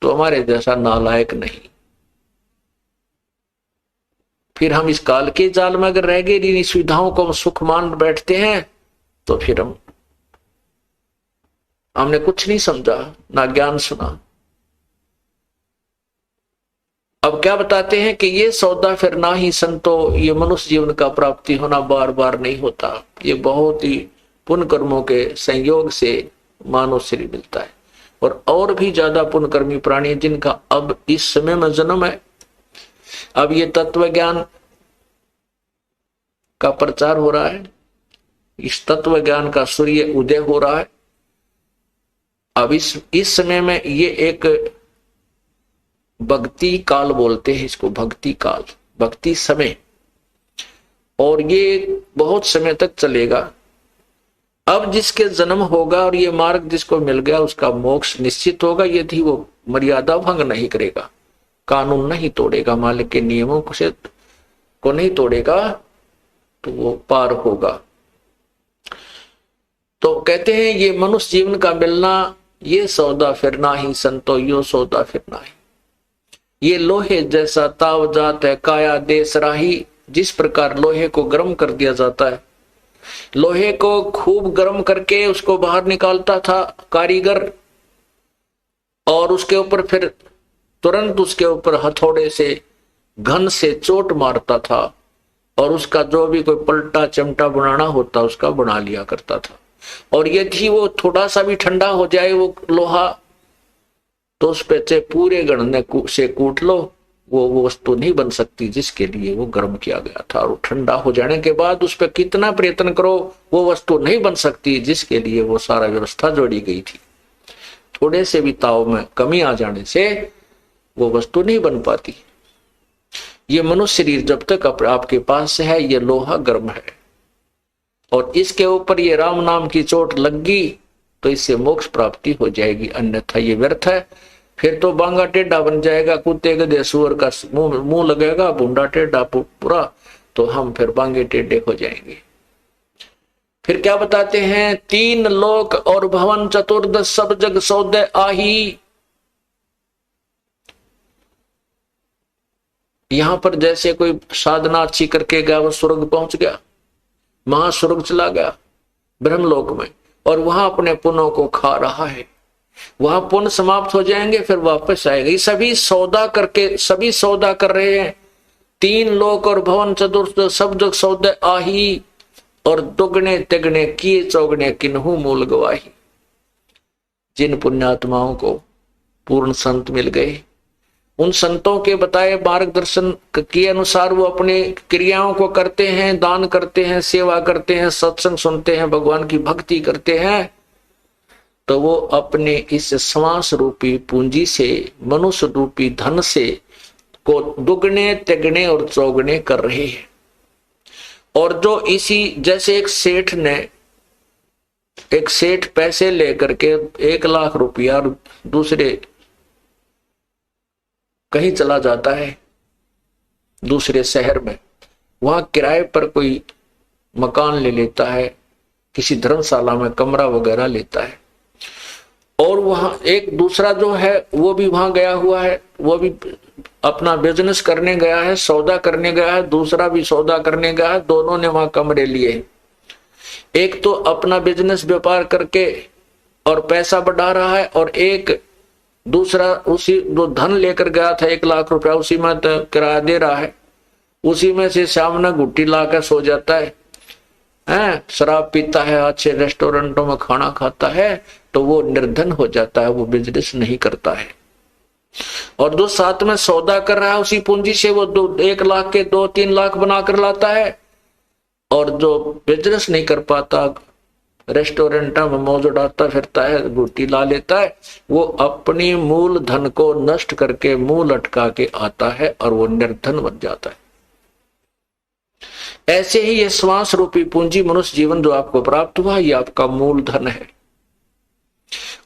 S1: तो हमारे जैसा नालायक नहीं। फिर हम इस काल के जाल में अगर रह गए, इन सुविधाओं को हम सुख मान बैठते हैं, तो फिर हमने कुछ नहीं समझा, ना ज्ञान सुना। अब क्या बताते हैं कि ये सौदा फिर ना ही संतो, ये मनुष्य जीवन का प्राप्ति होना बार बार नहीं होता। ये बहुत ही पुण्य कर्मों के संयोग से मानव शरीर मिलता है। और भी ज्यादा पुण्यकर्मी प्राणी जिनका अब इस समय में जन्म है। अब ये तत्व ज्ञान का प्रचार हो रहा है, इस तत्व ज्ञान का सूर्य उदय हो रहा है। अब इस समय में ये एक भक्ति काल बोलते हैं इसको, भक्ति काल, भक्ति समय, और ये बहुत समय तक चलेगा। अब जिसके जन्म होगा और ये मार्ग जिसको मिल गया उसका मोक्ष निश्चित होगा, यदि वो मर्यादा भंग नहीं करेगा, कानून नहीं तोड़ेगा, मालिक के नियमों को नहीं तोड़ेगा, तो वो पार होगा। तो कहते हैं ये मनुष्य जीवन का मिलना ये सौदा फिर नाही, संतो यो सौदा फिर नाही। ये लोहे जैसा ताव जात है काया देश राही। जिस प्रकार लोहे को गर्म कर दिया जाता है, लोहे को खूब गर्म करके उसको बाहर निकालता था कारीगर, और उसके ऊपर फिर तुरंत उसके ऊपर हथौड़े से घन से चोट मारता था, और उसका जो भी कोई पलटा चिमटा बनाना होता उसका बना लिया करता था। और यदि वो थोड़ा सा भी ठंडा हो जाए वो लोहा, तो उस पे से पूरे गणने से कूट लो, वो वस्तु नहीं बन सकती जिसके लिए वो गर्म किया गया था। और ठंडा हो जाने के बाद उस पर कितना प्रयत्न करो वो वस्तु नहीं बन सकती जिसके लिए वो सारा व्यवस्था जोड़ी गई थी। थोड़े से भी ताव में कमी आ जाने से वो वस्तु नहीं बन पाती। ये मनुष्य शरीर जब तक आपके पास है ये लोहा गर्म है, और इसके ऊपर ये राम नाम की चोट लग गई तो इससे मोक्ष प्राप्ति हो जाएगी, अन्यथा ये व्यर्थ है। फिर तो बांगा टेढ़ा बन जाएगा, कुत्ते गधे सुअर का मुंह लगेगा, भूंडा टेढ़ा पूरा, तो हम फिर बांगे टेढ़े हो जाएंगे। फिर क्या बताते हैं, तीन लोक और भवन चतुर्दश सब जग सौदे आही। यहां पर जैसे कोई साधना अच्छी करके गया वो स्वर्ग पहुंच गया, महास्वर्ग चला गया ब्रह्मलोक में, और वहां अपने पुण्यों को खा रहा है, वहां पुण्य समाप्त हो जाएंगे फिर वापस आएगा। ये सभी सौदा कर रहे हैं। तीन लोक और भवन चतुर्थ सब जग सौदे आही, और दुगने तिगने किए चौगने किन्हू मूल गवाही। जिन पुण्यात्माओं को पूर्ण संत मिल गए, उन संतों के बताए मार्गदर्शन के अनुसार वो अपनी क्रियाओं को करते हैं, दान करते हैं, सेवा करते हैं, सत्संग सुनते हैं, भगवान की भक्ति करते हैं, तो वो अपने इस श्वास रूपी पूंजी से, मनुष्य रूपी धन से को दुगने तिगने और चौगने कर रहे हैं। और जो इसी जैसे एक सेठ पैसे लेकर के 1 लाख रुपया दूसरे कहीं चला जाता है दूसरे शहर में, वहां किराए पर कोई मकान ले लेता है, किसी धर्मशाला में कमरा वगैरह लेता है, और वहां एक दूसरा जो है वो भी वहां गया हुआ है, वो भी अपना बिजनेस करने गया है, सौदा करने गया है, दूसरा भी सौदा करने गया है, दोनों ने वहां कमरे लिए। एक तो अपना बिजनेस व्यापार करके और पैसा बढ़ा रहा है, और एक दूसरा उसी जो धन लेकर गया था 1 लाख रुपया उसी में तो किराया दे रहा है, उसी में से सामने गुट्टी लाकर सो जाता है, शराब पीता है, अच्छे रेस्टोरेंटों में खाना खाता है, तो वो निर्धन हो जाता है, वो बिजनेस नहीं करता है। और जो साथ में सौदा कर रहा है उसी पूंजी से वो 1 लाख के 2-3 लाख बनाकर लाता है, और जो बिजनेस नहीं कर पाता, रेस्टोरेंट में मौज उड़ाता फिरता है, गुट्टी ला लेता है, वो अपनी मूल धन को नष्ट करके मुंह लटका के आता है और वो निर्धन बन जाता है। ऐसे ही ये श्वास रूपी पूंजी मनुष्य जीवन जो आपको प्राप्त हुआ, ये आपका मूल धन है।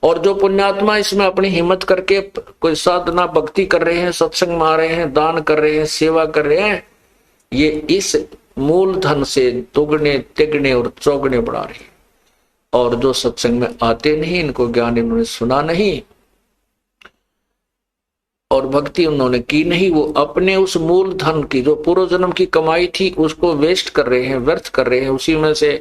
S1: और जो पुण्यात्मा इसमें अपनी हिम्मत करके कोई साधना भक्ति कर रहे हैं, सत्संग में आ रहे हैं, दान कर रहे हैं, सेवा कर रहे हैं, ये इस मूल धन से दुगने तिगने और चौगने बढ़ा रहे हैं। और जो सत्संग में आते नहीं, इनको ज्ञान इन्होंने सुना नहीं और भक्ति उन्होंने की नहीं, वो अपने उस मूल धन की जो पूर्व जन्म की कमाई थी उसको वेस्ट कर रहे हैं, व्यर्थ कर रहे हैं। उसी में से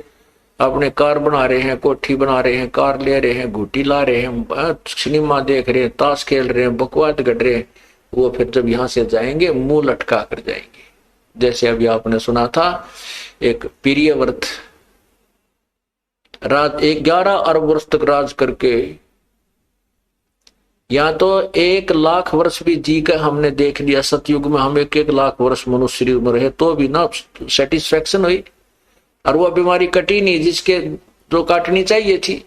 S1: अपने कार बना रहे हैं, कोठी बना रहे हैं, कार ले रहे हैं, घूटी ला रहे हैं, सिनेमा देख रहे हैं, ताश खेल रहे हैं, बकवाद गढ़ रहे हैं। वो फिर जब यहां से जाएंगे मुंह लटका कर जाएंगे। जैसे अभी आपने सुना था, एक प्रियव्रत राज 11 अरब वर्ष तक राज करके, या तो 1 लाख वर्ष भी जी कर हमने देख लिया, सतयुग में हम 1-1 लाख वर्ष मनुष्य शरीर में रहे तो भी ना सेटिस्फेक्शन हुई, और वह बीमारी कटी नहीं जिसके जो काटनी चाहिए थी।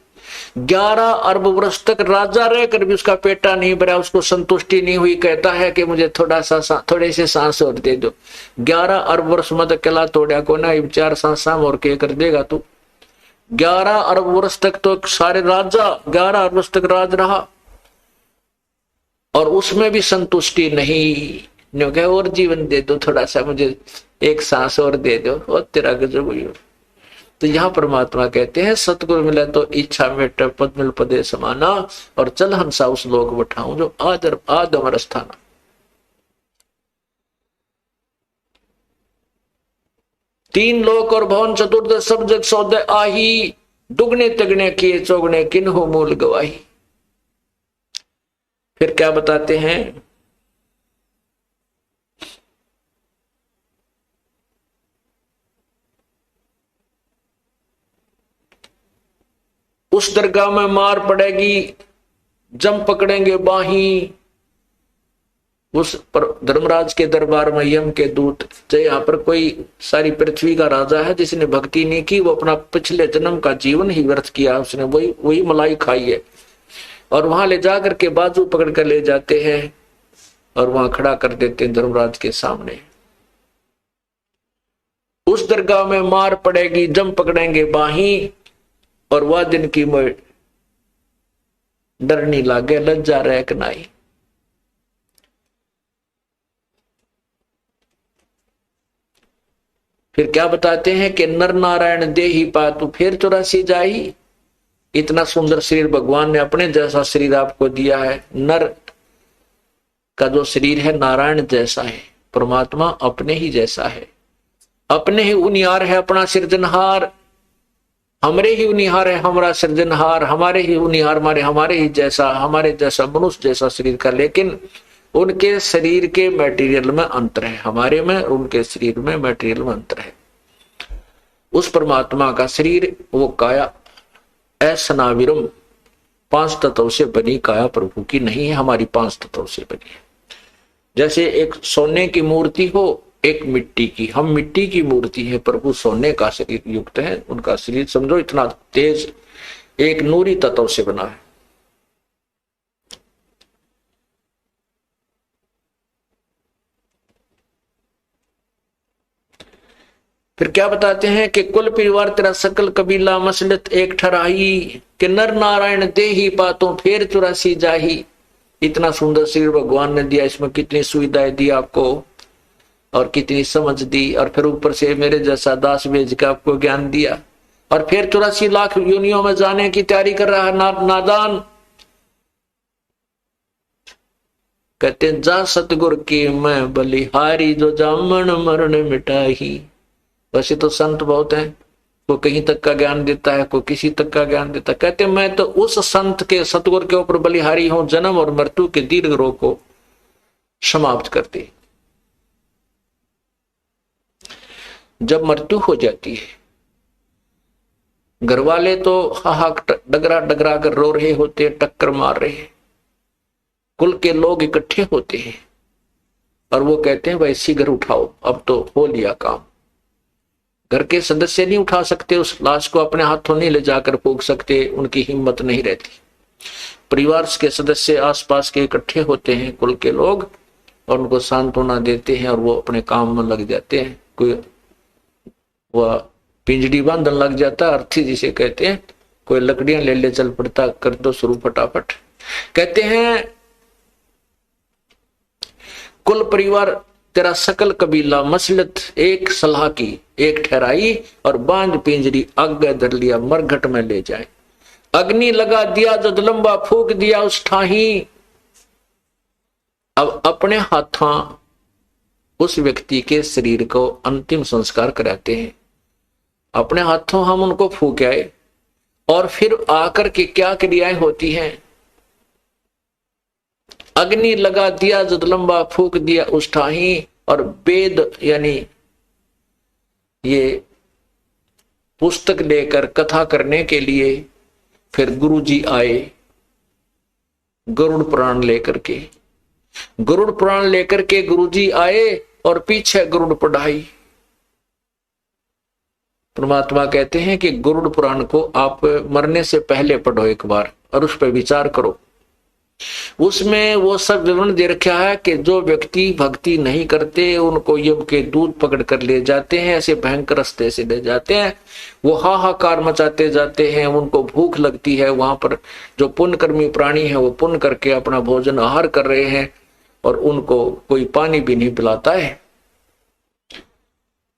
S1: 11 अरब वर्ष तक राजा रहकर भी उसका पेटा नहीं भरा, उसको संतुष्टि नहीं हुई। कहता है कि मुझे थोड़े से सांस और दे दो। 11 अरब वर्ष मत अकेला तोड़ा को ना, 4 सांसा और के कर देगा तू। 11 अरब वर्ष तक तो सारे राजा 11 अरब वर्ष तक राज रहा और उसमें भी संतुष्टि नहीं। कहे और जीवन दे दो, थोड़ा सा मुझे एक सांस और दे दो, और तेरा गजब हुई। तो यहाँ परमात्मा कहते हैं सतगुरु मिले तो इच्छा मेट पद मिल पदे समाना, और चल हंसा उस लोक बठाऊं जो आदर आदमर स्थाना। तीन लोक और भवन चतुर्थ सब जग सौदे आही, दुगने तिगने किए चौगने किन्हो मूल गवाही। फिर क्या बताते हैं, उस दरगाह में मार पड़ेगी जम पकड़ेंगे बाही। उस पर धर्मराज के दरबार में यम के दूत, जो यहाँ पर कोई सारी पृथ्वी का राजा है जिसने भक्ति नहीं की, वो अपना पिछले जन्म का जीवन ही व्यर्थ किया, उसने वही मलाई खाई है। और वहां ले जाकर के बाजू पकड़ कर ले जाते हैं और वहां खड़ा कर देते हैं धर्मराज के सामने। उस दरगाह में मार पड़ेगी जम पकड़ेंगे बाही, और वह दिन की मोह डरनी लागे लज्जा रह कनाई। फिर क्या बताते हैं कि नर नारायण दे ही पातु फिर 84 जाही। इतना सुंदर शरीर भगवान ने अपने जैसा शरीर आपको दिया है। नर का जो शरीर है नारायण जैसा है, परमात्मा अपने ही जैसा है, अपने ही उनियार है, अपना सृजनहार हमरे ही उनिहार है, हमारा सृजनहार हमारे ही उनिहार, हमारे ही जैसा, हमारे जैसा मनुष्य जैसा शरीर का। लेकिन उनके शरीर के मटेरियल में अंतर है, हमारे में उनके शरीर में मटेरियल में अंतर है। उस परमात्मा का शरीर वो काया ऐसनाविरम 5 तत्वों से बनी काया प्रभु की नहीं है, हमारी 5 तत्वों से बनी है। जैसे एक सोने की मूर्ति हो, एक मिट्टी की, हम मिट्टी की मूर्ति है, प्रभु सोने का शरीर युक्त है। उनका शरीर समझो इतना तेज एक नूरी तत्व से बना है। फिर क्या बताते हैं कि कुल परिवार तेरा सकल कबीला मसलत एक ठराही, कि नर नारायण दे ही पातों फिर 84 जाही। इतना सुंदर शरीर भगवान ने दिया, इसमें कितनी सुविधाएं दी आपको और कितनी समझ दी, और फिर ऊपर से मेरे जैसा दास भेज के आपको ज्ञान दिया, और फिर 84 लाख योनियों में जाने की तैयारी कर रहा है नादान। कहते हैं जा सतगुर की मैं बलिहारी, जो जामन मरण मिटाही। वैसे तो संत बहुत हैं, कोई कहीं तक का ज्ञान देता है, कोई किसी तक का ज्ञान देता है। कहते मैं तो उस संत के सतगुर के ऊपर बलिहारी हूं, जन्म और मृत्यु के दीर्घ रोग को समाप्त करती। जब मृत्यु हो जाती है, घर वाले तो हाहाक डगरा डगरा कर रो रहे होते हैं, टक्कर मार रहे हैं, कुल के लोग इकट्ठे होते हैं और वो कहते हैं भाई शीघ्र उठाओ, अब तो हो लिया काम। घर के सदस्य नहीं उठा सकते, उस लाश को अपने हाथों नहीं ले जाकर फूंक सकते, उनकी हिम्मत नहीं रहती। परिवार के सदस्य आसपास के इकट्ठे होते हैं, कुल के लोग, और उनको सांत्वना देते हैं और वो अपने काम में लग जाते हैं। कोई वह पिंजड़ी बांधन लग जाता, अर्थी जिसे कहते हैं, कोई लकड़ियां ले ले चल पड़ता, कर दो शुरू फटाफट। कहते हैं कुल परिवार तेरा सकल कबीला मसलत एक सलाह की एक ठहराई, और बांध पिंजरी आगे धर लिया मरघट में ले जाए। अग्नि लगा दिया जद लंबा फूक दिया उस ठाही। अब अपने हाथों उस व्यक्ति के शरीर को अंतिम संस्कार कराते हैं, अपने हाथों हम उनको फूक आए, और फिर आकर के क्या क्रियाएं होती हैं। अग्नि लगा दिया जद लंबा फूक दिया उस ठाही, और वेद यानी ये पुस्तक लेकर कथा करने के लिए फिर गुरुजी आए, गरुड़ पुराण लेकर के। गरुड़ पुराण लेकर के गुरुजी आए और पीछे गरुड़ पढ़ाई। परमात्मा कहते हैं कि गरुड़ पुराण को आप मरने से पहले पढ़ो एक बार और उस पर विचार करो। उसमें वो सब विवरण दे रखा है कि जो व्यक्ति भक्ति नहीं करते उनको यम के दूध पकड़ कर ले जाते हैं, ऐसे भयंकर रास्ते से ले जाते हैं। वो हाहाकार मचाते जाते हैं, उनको भूख लगती है। वहां पर जो पुण्यकर्मी प्राणी है वो पुण्य करके अपना भोजन आहार कर रहे हैं और उनको कोई पानी भी नहीं पिलाता है।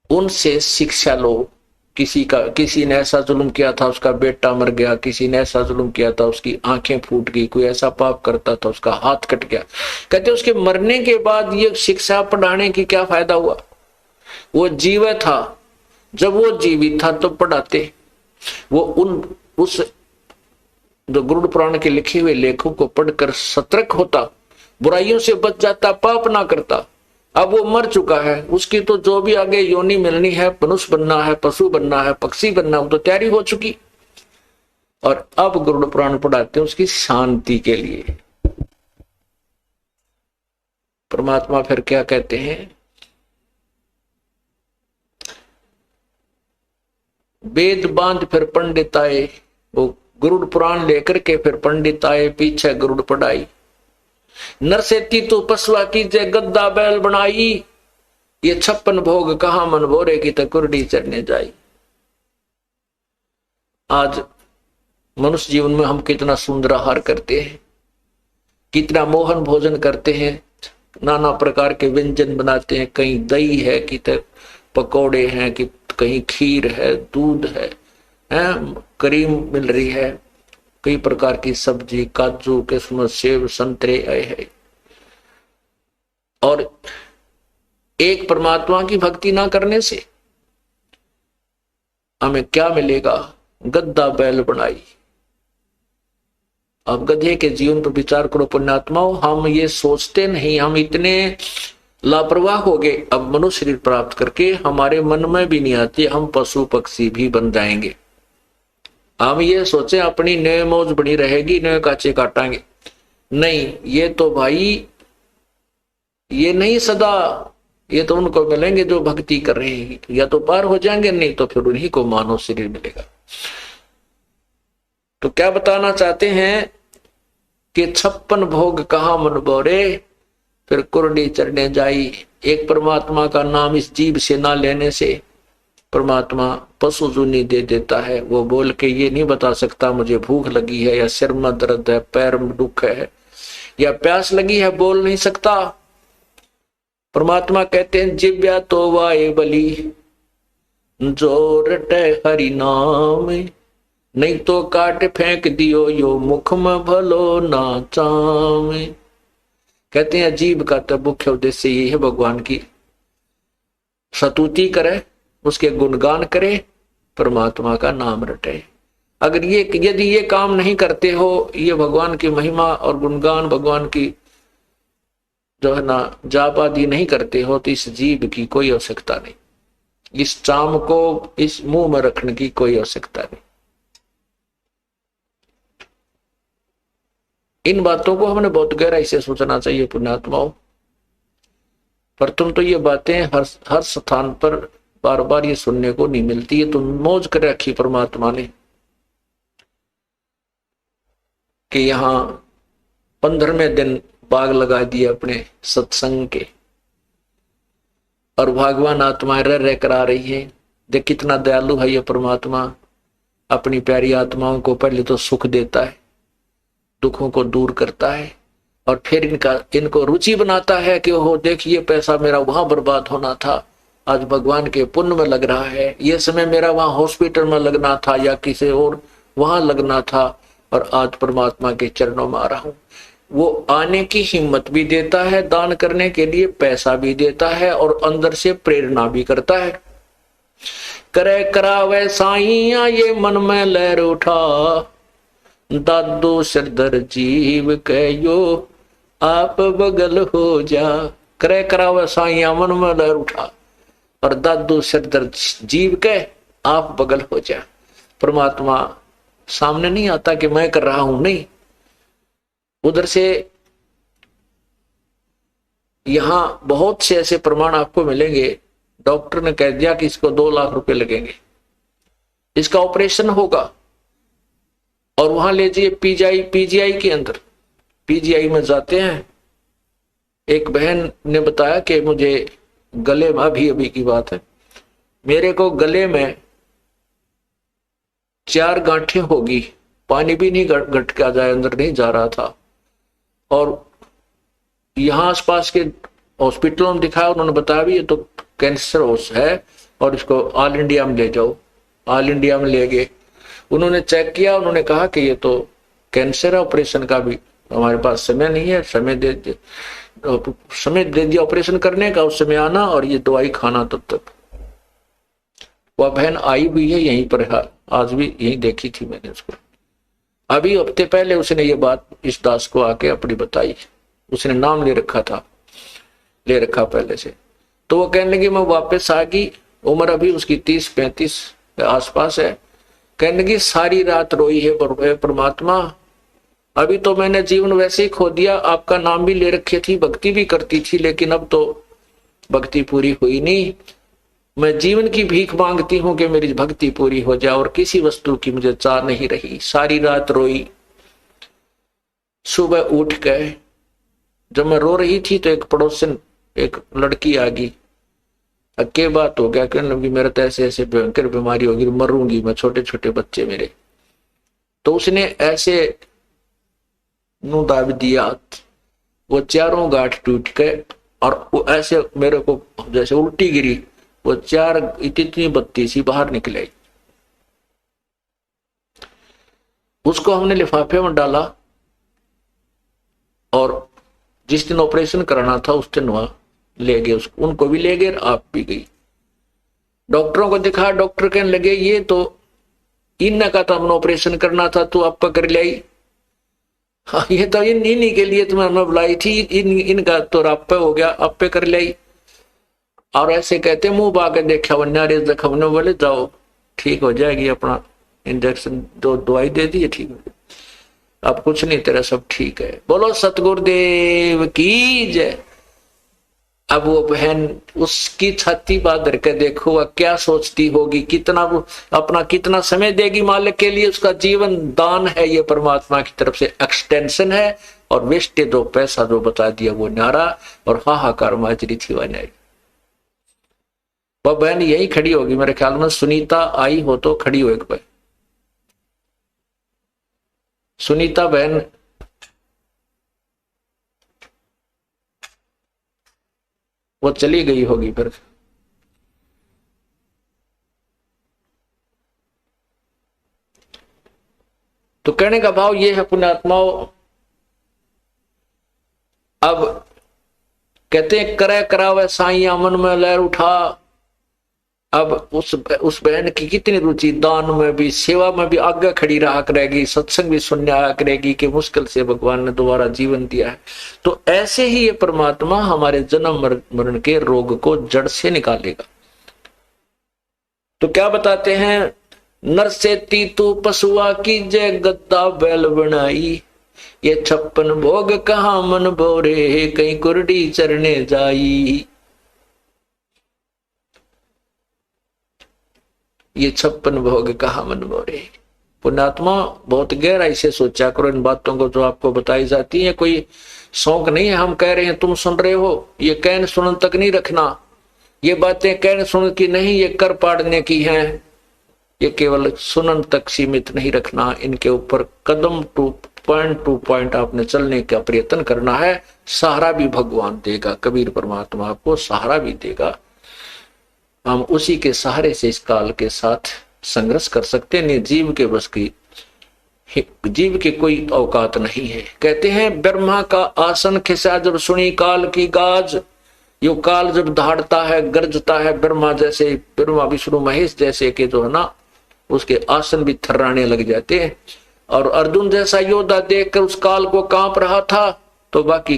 S1: उनसे शिक्षा लो। किसी ने ऐसा जुल्म किया था उसका बेटा मर गया, किसी ने ऐसा जुल्म किया था उसकी आंखें फूट गई, कोई ऐसा पाप करता था उसका हाथ कट गया। कहते उसके मरने के बाद ये शिक्षा पढ़ाने की क्या फायदा हुआ? वो जीवित था, जब वो जीवित था तो पढ़ाते। वो उस जो गरुड़ पुराण के लिखे हुए लेखों को पढ़कर सतर्क होता, बुराइयों से बच जाता, पाप ना करता। अब वो मर चुका है, उसकी तो जो भी आगे योनि मिलनी है, मनुष्य बनना है, पशु बनना है, पक्षी बनना है, वो तो तैयारी हो चुकी। और अब गरुड़ पुराण पढ़ाते हैं उसकी शांति के लिए। परमात्मा फिर क्या कहते हैं? वेद बांध फिर पंडित आए। वो गरुड़ पुराण लेकर के फिर पंडित आए, पीछे गरुड़ पढ़ाई। नरसेती तो पशुआ की जय गद्दा बैल बनाई, ये 56 भोग कहा मन भोरे की तकुरडी चढ़ने जाई। आज मनुष्य जीवन में हम कितना सुंदर आहार करते हैं, कितना मोहन भोजन करते हैं, नाना प्रकार के व्यंजन बनाते हैं। कहीं दही है, कि पकौड़े हैं, कि कहीं खीर है, दूध है, क्रीम मिल रही है, कई प्रकार की सब्जी, काजू, किशमिश, सेब, संतरे आए हैं। और एक परमात्मा की भक्ति ना करने से हमें क्या मिलेगा? गद्दा बैल बनाई। अब गधे के जीवन पर विचार करो पुण्यात्माओं। हम ये सोचते नहीं, हम इतने लापरवाह हो गए। अब मनुष्य शरीर प्राप्त करके हमारे मन में भी नहीं आती हम पशु पक्षी भी बन जाएंगे। हम ये सोचे अपनी नए मौज बनी रहेगी, नए काचे काटांगे। नहीं, ये तो भाई ये नहीं सदा, ये तो उनको मिलेंगे जो भक्ति कर रहे हैं। या तो पार हो जाएंगे, नहीं तो फिर उन्हीं को मानव शरीर मिलेगा। तो क्या बताना चाहते हैं कि 56 भोग कहा मन बोरे, फिर कुरडी चढ़ने जाई। एक परमात्मा का नाम इस जीभ से ना लेने से परमात्मा पशु जुनी दे देता है। वो बोल के ये नहीं बता सकता मुझे भूख लगी है, या सिर में दर्द है, पैर में दुख है, या प्यास लगी है, बोल नहीं सकता। परमात्मा कहते हैं जिव्या तो वाए बली, जो रटे हरि नाम, नहीं तो काट फेंक दियो यो मुख में भलो ना चाम। कहते हैं जीव का तो मुख्य उद्देश्य ये है भगवान की स्तुति करे, उसके गुणगान करे, परमात्मा का नाम रटे। अगर यदि ये काम नहीं करते हो, ये भगवान की महिमा और गुणगान, भगवान की जो है ना जाप आदि नहीं करते हो, तो इस जीव की कोई आवश्यकता नहीं, इस चाम को इस मुंह में रखने की कोई आवश्यकता नहीं। इन बातों को हमने बहुत गहराई से सोचना चाहिए पुण्यात्माओं। पर तुम तो ये बातें हर स्थान पर बार बार ये सुनने को नहीं मिलती है। तो मौज कर रखी परमात्मा ने कि यहाँ 15वें दिन बाग लगा दिए अपने सत्संग के, और भगवान आत्माएं रह कर आ रही है। देख कितना दयालु है ये परमात्मा, अपनी प्यारी आत्माओं को पहले तो सुख देता है, दुखों को दूर करता है, और फिर इनको रुचि बनाता है कि ओहो देखिए पैसा मेरा वहां बर्बाद होना था, आज भगवान के पुण्य में लग रहा है। ये समय मेरा वहां हॉस्पिटल में लगना था या किसी और वहां लगना था, और आज परमात्मा के चरणों में आ रहा हूं। वो आने की हिम्मत भी देता है, दान करने के लिए पैसा भी देता है, और अंदर से प्रेरणा भी करता है। करे करावे साइया ये मन में लहर उठा, दादो सरदर जीव कहो आप बगल हो जा। करे करावे साइया मन में लहर उठा, और दादू सरदर जीव के आप बगल हो जा। परमात्मा सामने नहीं आता कि मैं कर रहा हूं, नहीं, उधर से यहां बहुत से ऐसे प्रमाण आपको मिलेंगे। डॉक्टर ने कह दिया कि इसको 2 लाख रुपए लगेंगे, इसका ऑपरेशन होगा। और वहां ले जाइए पीजीआई के अंदर, पीजीआई में जाते हैं। एक बहन ने बताया कि मुझे गले में, अभी की बात है, मेरे को गले में 4 गांठें होगी, पानी भी नहीं घट के जाए, अंदर नहीं जा रहा था। और यहाँ आसपास के हॉस्पिटलों में दिखाया, उन्होंने बताया भी ये तो कैंसर है और इसको ऑल इंडिया में ले जाओ। ऑल इंडिया में ले गए, उन्होंने चेक किया, उन्होंने कहा कि ये तो कैंसर है, ऑपरेशन का भी हमारे पास समय नहीं है, समय दे दिया ऑपरेशन करने का, उस समय आना और ये दवाई खाना तब तक। वह बहन आई हुई है यहीं पर, आज भी यहीं देखी थी मैंने उसको। अभी हफ्ते पहले उसने ये बात इस दास को आके अपनी बताई, उसने नाम ले रखा पहले से। तो वो कहने लगी मैं वापस आ गई, उम्र अभी उसकी 30-35 के आसपास है। कहने लगी सारी रात रोई है परमात्मा, अभी तो मैंने जीवन वैसे ही खो दिया, आपका नाम भी ले रखी थी, भक्ति भी करती थी, लेकिन अब तो भक्ति पूरी हुई नहीं। मैं जीवन की भीख मांगती हूं कि मेरी भक्ति पूरी हो जाए, और किसी वस्तु की मुझे चाह नहीं रही। सारी रात रोई, सुबह उठ गए। जब मैं रो रही थी तो एक पड़ोसन, एक लड़की आ गई, अक्के बात हो गया, कहने लगी मेरा तो ऐसे ऐसे भयंकर बीमारी होगी, मरूंगी मैं, छोटे छोटे बच्चे मेरे। तो उसने ऐसे नु दाब दिया, वो 4 गांठ टूट गए और वो ऐसे मेरे को जैसे उल्टी गिरी, वो 4 इतनी बत्ती सी बाहर निकले। उसको हमने लिफाफे में डाला और जिस दिन ऑपरेशन कराना था उस दिन वहां ले गए, उसको, उनको भी ले गए, आप भी गई। डॉक्टरों को दिखा, डॉक्टर कहने लगे ये तो इनने का तो हमने ऑपरेशन करना था, तू आप कर ले आई। हाँ, ये तो इन्हीं के लिए तुम्हें हमने बुलाई थी, इनका तो आप हो गया, आप पे कर ले आई। और ऐसे कहते मुंह बाके देखा वन्यारे जख्म ने, बोले जाओ ठीक हो जाएगी, अपना इंजेक्शन दो दवाई दे दी, ठीक हो जाए, अब कुछ नहीं, तेरा सब ठीक है। बोलो सतगुरुदेव की जय। अब वो बहन उसकी छाती बात धर के देखो वह क्या सोचती होगी, कितना समय देगी मालिक के लिए। उसका जीवन दान है, ये परमात्मा की तरफ से एक्सटेंशन है। और वेस्टेज जो पैसा जो बता दिया वो न्यारा, और हाहाकार माजरी थी वह न्यारी। वह बहन यही खड़ी होगी मेरे ख्याल में, सुनीता आई हो तो खड़ी हो एक बार। सुनीता बहन वो चली गई होगी फिर। तो कहने का भाव ये है पुण्यात्माओं, अब कहते हैं करे करावे साईं मन में लहर उठा। अब उस बहन की कितनी रुचि, दान में भी, सेवा में भी आगे खड़ी रहा करेगी, सत्संग भी सुनने आया करेगी कि मुश्किल से भगवान ने दोबारा जीवन दिया है। तो ऐसे ही ये परमात्मा हमारे जन्म मरण के रोग को जड़ से निकालेगा। तो क्या बताते हैं, नर से तीतू पशुआ की जय गद्दा बैल बनाई, ये 56 भोग कहाँ मन बोरे, कहीं कुरडी चरने जाई। ये 56 भोग कहाँ मन बोरे। पुण्यात्मा बहुत गहराई से सोचा करो इन बातों को जो आपको बताई जाती है। कोई शौक नहीं है, हम कह रहे हैं तुम सुन रहे हो, ये कहने सुनने तक नहीं रखना। ये बातें कहने सुनने की नहीं, ये कर पाड़ने की हैं। ये केवल सुनन तक सीमित नहीं रखना, इनके ऊपर कदम टू पॉइंट आपने चलने का प्रयत्न करना है। सहारा भी भगवान देगा, कबीर परमात्मा आपको सहारा भी देगा। हम उसी के सहारे से इस काल के साथ संघर्ष कर सकते नहीं। जीव के बस की, जीव की कोई औकात नहीं है। कहते हैं ब्रह्मा का आसन खिसा जब सुनी काल की गाज। यो काल जब दहाड़ता है, गरजता है, ब्रह्मा जैसे, ब्रह्मा विष्णु महेश जैसे के जो है ना, उसके आसन भी थर्राने लग जाते हैं। और अर्जुन जैसा योद्धा देखकर उस काल को कांप रहा था, तो बाकी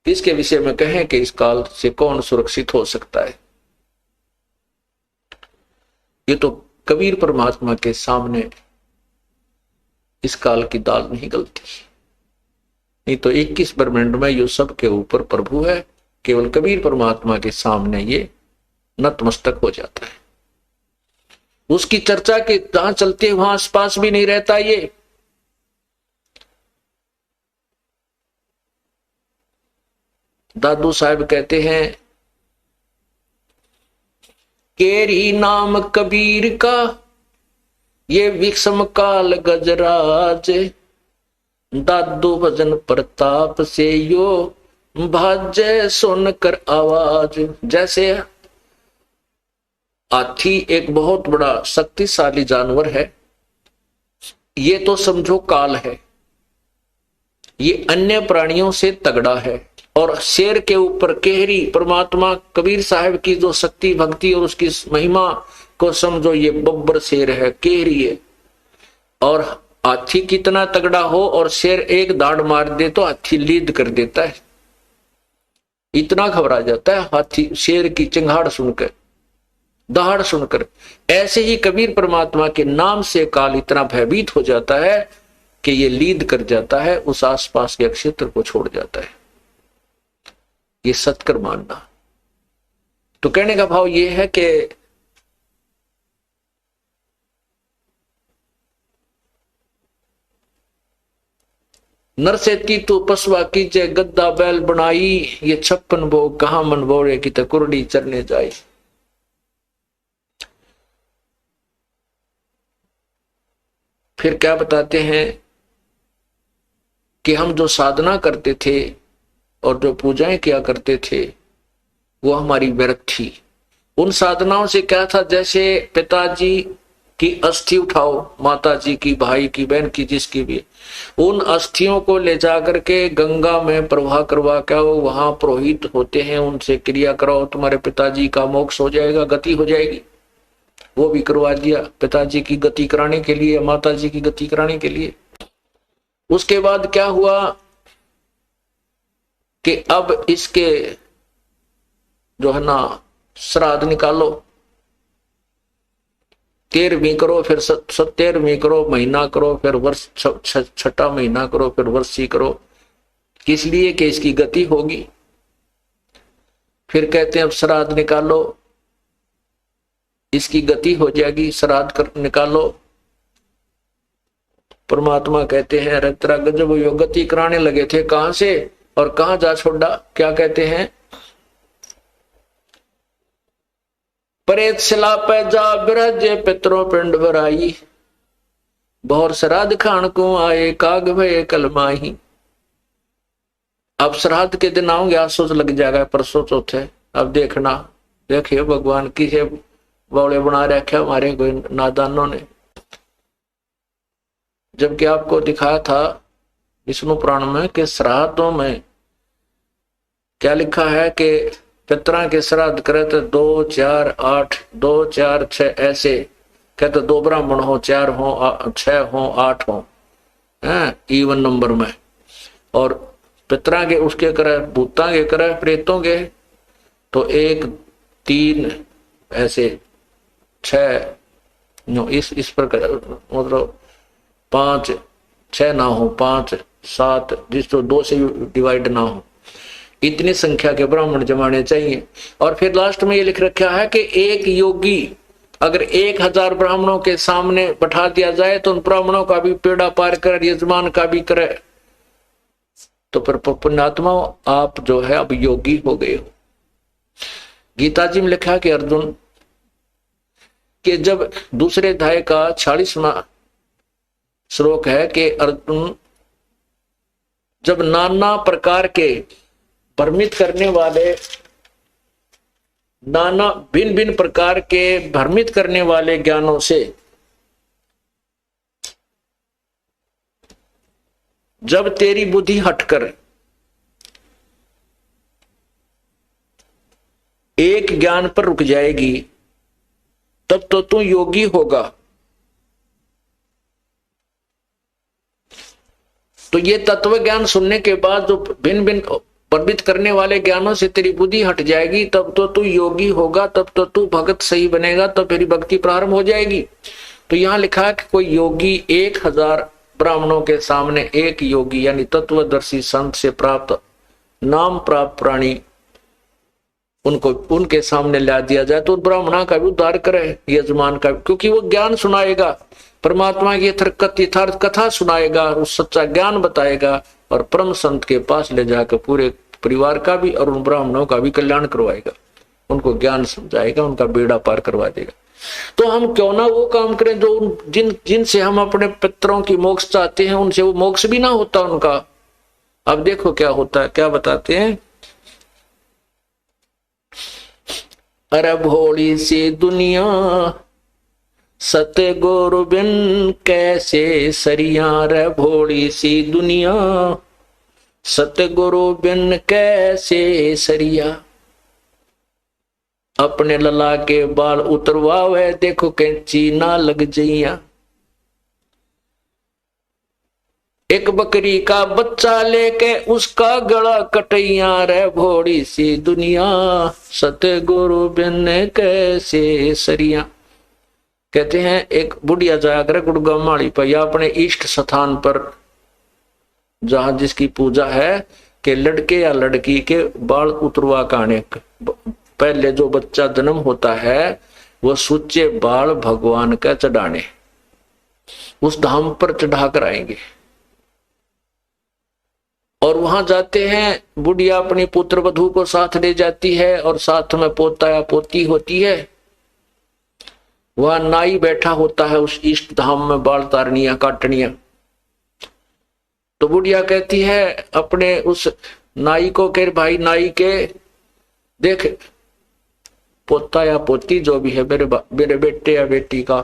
S1: किसके विषय में कहें कि इस काल से कौन सुरक्षित हो सकता है। ये तो कबीर परमात्मा के सामने इस काल की दाल नहीं गलती, नहीं तो 21 ब्रह्मांड में ये सब के ऊपर प्रभु है। केवल कबीर परमात्मा के सामने ये नतमस्तक हो जाता है। उसकी चर्चा के जहां चलती है वहां आसपास भी नहीं रहता ये। दादू साहब कहते हैं, केरी नाम कबीर का ये विषम काल गजराज, दादू भजन प्रताप से यो भाजे सुनकर आवाज। जैसे हाथी एक बहुत बड़ा शक्तिशाली जानवर है, ये तो समझो काल है, ये अन्य प्राणियों से तगड़ा है। और शेर के ऊपर केहरी परमात्मा कबीर साहब की जो शक्ति भक्ति और उसकी महिमा को समझो, ये बब्बर शेर है, केहरी है। और हाथी कितना तगड़ा हो और शेर एक दाड़ मार दे तो हाथी लीद कर देता है, इतना घबरा जाता है हाथी शेर की चिंगाड़ सुनकर, दहाड़ सुनकर। ऐसे ही कबीर परमात्मा के नाम से काल इतना भयभीत हो जाता है कि ये लीद कर जाता है, उस आसपास के क्षेत्र को छोड़ जाता है। ये सत्कर मानना। तो कहने का भाव ये है कि नर से तीतु पसवा कीजे गद्दा बैल बनाई, ये 56 भोग कहां मन बोरे की तकुरड़ी चरने जाई। फिर क्या बताते हैं कि हम जो साधना करते थे और जो पूजाएं किया करते थे वो हमारी व्यर्थ थी। उन साधनाओं से क्या था, जैसे पिताजी की अस्थि उठाओ, माता जी की, भाई की, बहन की, जिसकी भी, उन अस्थियों को ले जाकर के गंगा में प्रवाह करवा के वहां पुरोहित होते हैं, उनसे क्रिया कराओ, तुम्हारे पिताजी का मोक्ष हो जाएगा, गति हो जाएगी। वो भी करवा दिया पिताजी की गति कराने के लिए, माता जी की गति कराने के लिए। उसके बाद क्या हुआ कि अब इसके जो है ना श्राद्ध निकालो, 13वीं करो, फिर 17वीं करो, महीना करो, फिर वर्ष छठा महीना करो, फिर वर्षी करो, किस लिए कि इसकी गति होगी। फिर कहते हैं अब श्राद्ध निकालो, इसकी गति हो जाएगी, श्राद्ध कर निकालो। परमात्मा कहते हैं रतरा गजब यो गति कराने लगे थे, कहां से और कहां जा छोड़ा। क्या कहते हैं, प्रेत शिला पे जा बिराजे पितरों पिंड भराई, बहुर श्राद्ध खान को आए काग भय कलमाही। अब श्राद्ध के दिन आओगे, आसोच लग जाएगा परसों चौथे। अब देखना, देखिए भगवान किसे बौले बना रखे हमारे कोई नादानों ने। जबकि आपको दिखाया था विष्णु पुराण में कि श्राद्धों में क्या लिखा है कि पितरा के श्राद्ध करे तो 2, 4, 8, 2, 4, 6 ऐसे कहते, 2 ब्राह्मण हो, 4 हो, 6 हो, 8 हो, इवन नंबर में। और पितरा के उसके करे, भूता के करे, प्रेतों के तो 1, 3 ऐसे 6 इस प्रकार, मतलब 5, 6 ना हो, 5, 7 जिस तो 2 से डिवाइड ना हो, इतनी संख्या के ब्राह्मण जमाने चाहिए। और फिर लास्ट में ये लिख रखा है कि एक योगी अगर 1000 ब्राह्मणों के सामने बैठा दिया जाए तो उन ब्राह्मणों का भी पेड़ा पार कर, यजमान का भी करे, तो फिर पुण्यात्मा आप जो है अब योगी हो गए हो। गीता जी में लिखा कि अर्जुन कि जब दूसरे अध्याय का 46वां श्लोक है कि अर्जुन जब नाना प्रकार के भ्रमित करने वाले, नाना भिन्न भिन्न प्रकार के भ्रमित करने वाले ज्ञानों से जब तेरी बुद्धि हटकर एक ज्ञान पर रुक जाएगी तब तो तू योगी होगा। तो ये तत्व ज्ञान सुनने के बाद जो भिन्न भिन्न प्रवृत्त करने वाले ज्ञानों से तेरी बुद्धि हट जाएगी तब तो तू योगी होगा, तब तो तू भगत सही बनेगा, तो फिर भक्ति प्रारंभ हो जाएगी। तो यहां लिखा है कि कोई योगी 1000 ब्राह्मणों के सामने एक योगी यानी तत्वदर्शी संत से प्राप्त नाम प्राप्त प्राणी उनको उनके सामने ला दिया जाए तो ब्राह्मणा का भी उद्धार करे, यजमान का भी, क्योंकि वो ज्ञान सुनाएगा, परमात्मा की यथार्थ कथा सुनाएगा, उस सच्चा ज्ञान बताएगा और परम संत के पास ले जाकर पूरे परिवार का भी और उन ब्राह्मणों का भी कल्याण करवाएगा, उनको ज्ञान समझाएगा, उनका बेड़ा पार करवा देगा। तो हम क्यों ना वो काम करें जो जिनसे हम अपने पितरों की मोक्ष चाहते हैं, उनसे वो मोक्ष भी ना होता उनका। अब देखो क्या होता है, क्या बताते हैं। अरे भोली सी दुनिया सतगुरु बिन कैसे सरिया, रे भोली सी दुनिया सतगुरु बिन कैसे सरिया। अपने लला के बाल उतरवावे, देखो कैंची ना लग जइया। एक बकरी का बच्चा लेके उसका गला कटैया, रे भोड़ी सी दुनिया सतगुरु बिन कैसे सरिया। कहते हैं एक बुढ़िया जाया करे गुड़गांव माड़ी पर या अपने इष्ट स्थान पर जहां जिसकी पूजा है कि लड़के या लड़की के बाल उतरवा काने, पहले जो बच्चा जन्म होता है वो सूचे बाल भगवान का चढ़ाने उस धाम पर चढ़ा कर आएंगे। और वहां जाते हैं, बुढ़िया अपनी पुत्र वधू को साथ ले जाती है और साथ में पोता या पोती होती है। वहां नाई बैठा होता है उस इष्ट धाम में बाल तारनिया काटनिया। तो बुढ़िया कहती है अपने उस नाई को, कह भाई नाई के देख पोता या पोती जो भी है मेरे बेटे या बेटी का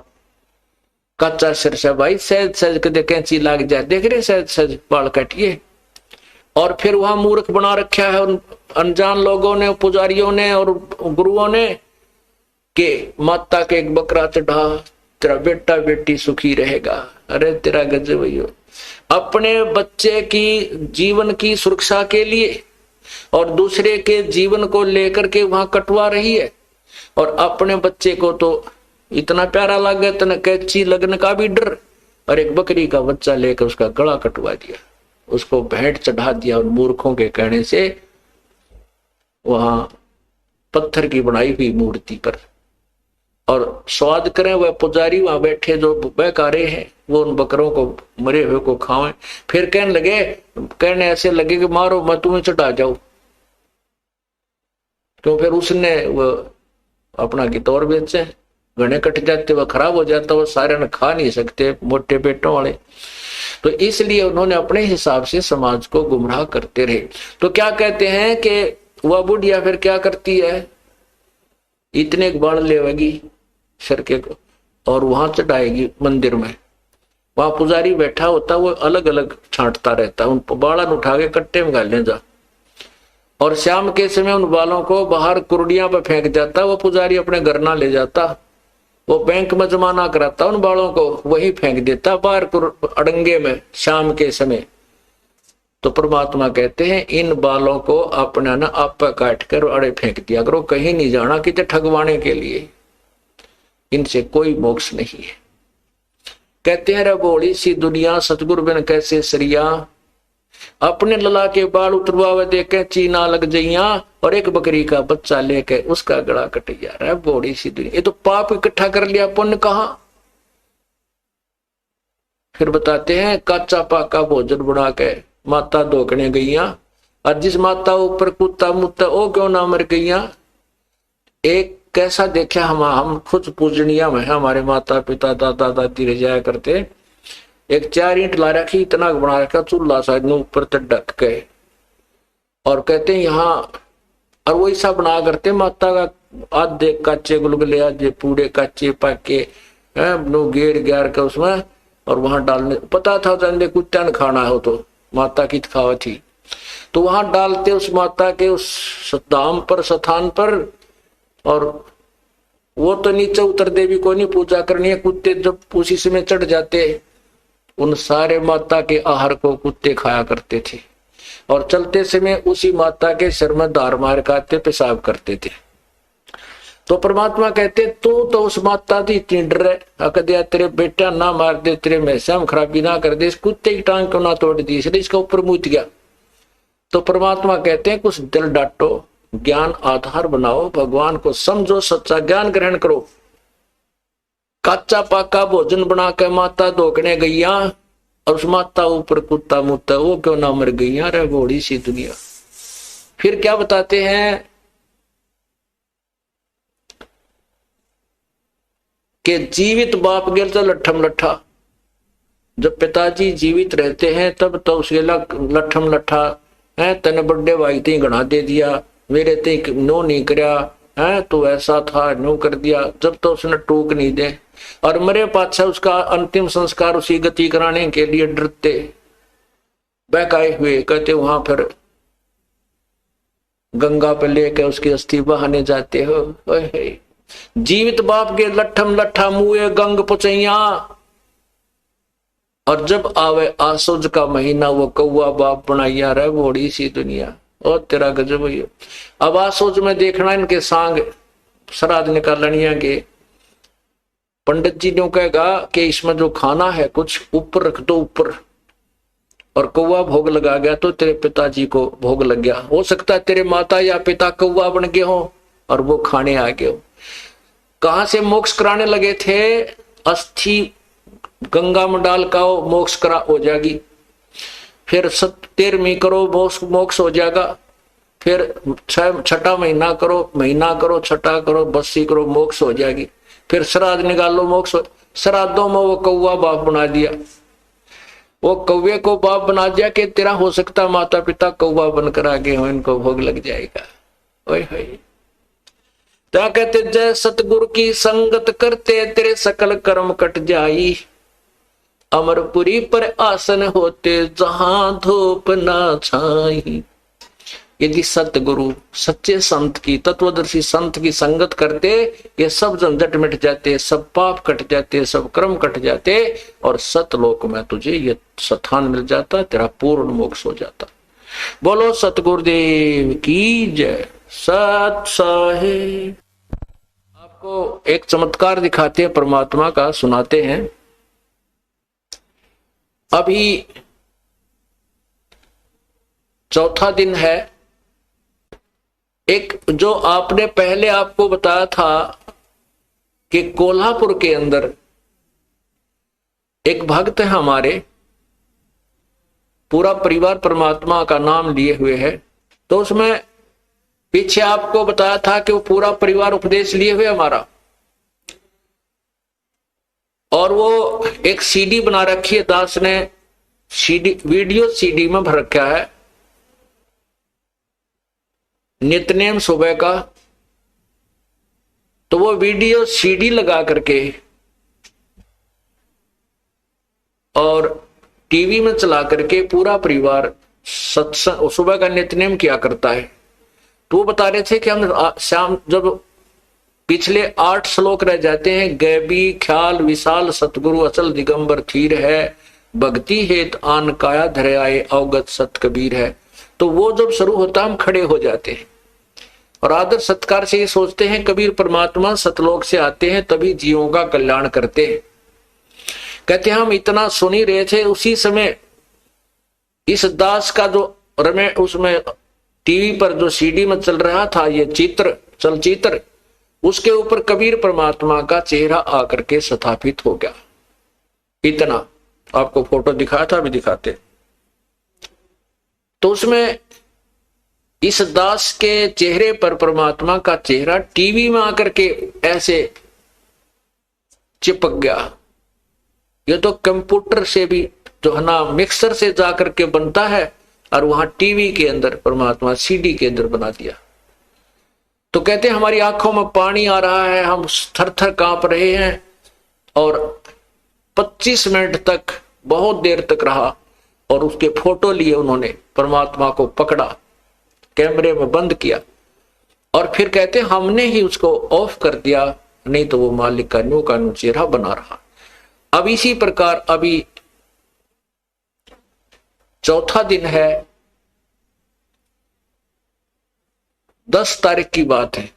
S1: कच्चा सिर से भाई सहज सहज कदे कैंची लाग जाए, देख रहे सहज सहज बाल काटिए। और फिर वहां मूर्ख बना रखा है उन अनजान लोगों ने, पुजारियों ने और गुरुओं ने कि माता के एक बकरा चढ़ा, तेरा बेटा बेटी सुखी रहेगा। अरे तेरा गजब भैया, अपने बच्चे की जीवन की सुरक्षा के लिए और दूसरे के जीवन को लेकर के वहां कटवा रही है। और अपने बच्चे को तो इतना प्यारा लगे तना कैची लगने का भी डर, और एक बकरी का बच्चा लेकर उसका गला कटवा दिया, उसको भेंट चढ़ा दिया उन मूर्खों के कहने से वहां पत्थर की बनाई हुई मूर्ति पर। और स्वाद करें वह पुजारी वहां बैठे जो बेकारे हैं, वो उन बकरों को मरे हुए को खावें। फिर कहने ऐसे लगे कि मारो मैं तुम्हें चढ़ा जाऊं, क्यों फिर उसने वो अपना गितौर बेचे, घने कट जाते, वह खराब हो जाता, वो सारे ने खा नहीं सकते मोटे पेटों वाले। तो इसलिए उन्होंने अपने हिसाब से समाज को गुमराह करते रहे। तो क्या कहते हैं कि वह बुढ़िया फिर क्या करती है, इतने बाल लेवेगी सरके को और वहां चढ़ाएगी मंदिर में। वहां पुजारी बैठा होता, वो अलग अलग छांटता रहता, उन बालन उठा के कट्टे में गालने जा, और शाम के समय उन बालों को बाहर कुर्डिया पर फेंक जाता। वो पुजारी अपने घर ना ले जाता, वो बैंक में जमा ना कराता, उन बालों को वही फेंक देता बाहर अड़ंगे में शाम के समय। तो परमात्मा कहते हैं इन बालों को अपना ना आप काट कर अड़े फेंक दिया करो, कहीं नहीं जाना कि ठगवाने के लिए, इनसे कोई मोक्ष नहीं है। कहते हैं रे बोली सी दुनिया सतगुरु बिन कैसे सरिया, अपने लला के बाल उतरवावे देखे चीना लग जइया, और एक बकरी का बच्चा लेके उसका गला कटिया। रे बोली सी दुनिया, ये तो पाप इकट्ठा कर लिया, पुण्य कहां। फिर बताते हैं काचा पाका भोजन बना के माता धोकने गईया, और जिस माता ऊपर कुत्ता मुत्ता ओ क्यों ना मर गईया। एक कैसा देखा हम खुद पूजनीय में हमारे माता पिता दादा दादी रह जाया करते, एक 4 ईंट ला रखी, इतना बना रखा चूल्हा शायद ऊपर तक ढक के, और कहते हैं यहाँ, और वो ऐसा बना करते माता का आधे काचे गुलगुले आधे पूरे काचे पाके घेर ग्यार के उसमें, और वहां डालने पता था चंदे कुत्ता ने खाना हो तो माता की खावा थी, तो वहां डालते उस माता के उस धाम पर स्थान पर। और वो तो नीचे उतर देवी को नहीं पूजा करनी है, कुत्ते जब उसी समय चढ़ जाते, उन सारे माता के आहार को कुत्ते खाया करते थे, और चलते समय उसी माता के सिर में धार मार खाते पेशाब करते थे। तो परमात्मा कहते तू तो उस माता की इतनी डर है, दिया तेरे बेटा ना मार दे, तेरे में हम खराबी ना कर दे, इस कुत्ते की टांग क्यों ना तोड़ दी, इसलिए इसका ऊपर मुत गया। तो परमात्मा कहते हैं कुछ दिल डांटो, ज्ञान आधार बनाओ, भगवान को समझो, सच्चा ज्ञान ग्रहण करो। कच्चा पाका भोजन बना के माता धोकने गईया और उस माता ऊपर कुत्ता मुत्ता, वो क्यों ना मर गईया रे घोड़ी सी दुनिया। फिर क्या बताते हैं कि जीवित बाप गिर तो लट्ठम लट्ठा। जब पिताजी जीवित रहते हैं तब तो उसके लट्ठम लट्ठा है, तेने बड़े भाई ते गणा दे दिया, मेरे ते नो नहीं करया है, तो ऐसा था नो कर दिया। जब तो उसने टूक नहीं दे और मरे पाछा उसका अंतिम संस्कार उसी गति कराने के लिए डरते बहकाए हुए कहते वहां फिर गंगा पे लेकर उसकी अस्थि बहाने जाते हो। जीवित बाप के लट्ठम लट्ठा मुए गंग पुचैया। और जब आवे आसुज का महीना वो कौआ बाप बनाइया रहे बड़ी सी दुनिया। और तेरा गजब ही। अब आसुज में देखना इनके सांग श्राद्ध निकालनिया के पंडित जी ने कहेगा कि इसमें जो खाना है कुछ ऊपर रख दो ऊपर, और कौवा भोग लगा गया तो तेरे पिताजी को भोग लग गया। हो सकता है तेरे माता या पिता कौवा बन गए हो और वो खाने आ गए हो। कहां से मोक्ष कराने लगे थे? अस्थि गंगा में डाल का मोक्ष करा हो जाएगी। फिर 13वीं करो मोक्ष हो जाएगा। फिर छठा महीना करो छठा करो बस्सी करो मोक्ष हो जाएगी। फिर श्राद्ध निकालो मोक्ष। श्राद्धों में वो कौवा बाप बना दिया। वो कौवे को बाप बना दिया कि तेरा हो सकता माता पिता कौवा बनकर आगे हो, इनको भोग लग जाएगा। ओए होए क्या कहते, जय सतगुरु की संगत करते तेरे सकल कर्म कट जाई। अमरपुरी पर आसन होते जहां धूप ना छाई। यदि सतगुरु सच्चे संत की तत्वदर्शी संत की संगत करते ये सब झंझट मिट जाते, सब पाप कट जाते, सब कर्म कट जाते और सतलोक में तुझे ये स्थान मिल जाता, तेरा पूर्ण मोक्ष हो जाता। बोलो सतगुरुदेव की जय। सत साहिब। आपको एक चमत्कार दिखाते हैं परमात्मा का, सुनाते हैं। अभी चौथा दिन है। एक जो आपने पहले आपको बताया था कि कोल्हापुर के अंदर एक भक्त है हमारे, पूरा परिवार परमात्मा का नाम लिए हुए है। तो उसमें पीछे आपको बताया था कि वो पूरा परिवार उपदेश लिए हुए हमारा, और वो एक सीडी बना रखी है दास ने, सीडी वीडियो सीडी में भर रखा है नित्यनेम सुबह का। तो वो वीडियो सीडी लगा करके और टीवी में चला करके पूरा परिवार सत्संग सुबह का नित्यनेम किया करता है। तो वो बता रहे थे कि हम शाम जब पिछले 8 श्लोक रह जाते हैं, गैबी ख्याल विशाल सतगुरु अचल दिगंबर थीर है, भक्ति हेत आन काया धरे आए अवगत सत कबीर है। तो वो जब शुरू होता हम खड़े हो जाते हैं और आदर सत्कार से ये सोचते हैं कबीर परमात्मा सतलोक से आते हैं तभी जीवों का कल्याण करते हैं। कहते हैं हम इतना सुन ही रहे थे, उसी समय इस दास का जो रमे उसमें टीवी पर जो सीडी में चल रहा था ये चलचित्र, उसके ऊपर कबीर परमात्मा का चेहरा आकर के स्थापित हो गया। इतना आपको फोटो दिखाया था, अभी दिखाते। तो उसमें इस दास के चेहरे पर परमात्मा का चेहरा टीवी में आकर के ऐसे चिपक गया। ये तो कंप्यूटर से भी जो है ना मिक्सर से जाकर के बनता है, और वहां टीवी के अंदर परमात्मा सीडी के अंदर बना दिया। तो कहते हैं हमारी आंखों में पानी आ रहा है, हम थर थर कांप रहे हैं। और 25 मिनट तक बहुत देर तक रहा और उसके फोटो लिए उन्होंने, परमात्मा को पकड़ा, कैमरे में बंद किया और फिर कहते हैं हमने ही उसको ऑफ कर दिया, नहीं तो वो मालिक का न्यू का न्यू चेहरा बना रहा। अब इसी प्रकार अभी चौथा दिन है, 10 तारीख की बात है,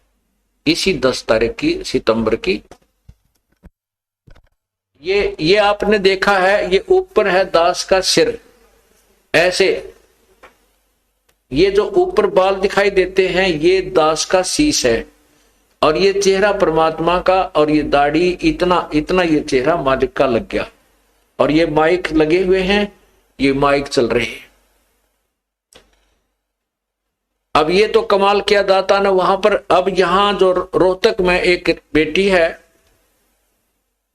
S1: इसी 10 तारीख की सितंबर की। ये आपने देखा है, ये ऊपर है दास का सिर, ऐसे ये जो ऊपर बाल दिखाई देते हैं ये दास का शीश है, और ये चेहरा परमात्मा का, और ये दाढ़ी इतना इतना ये चेहरा मालिक का लग गया, और ये माइक लगे हुए हैं, ये माइक चल रहे हैं। अब ये तो कमाल किया दाता ने वहां पर। अब यहां जो रोहतक में एक बेटी है,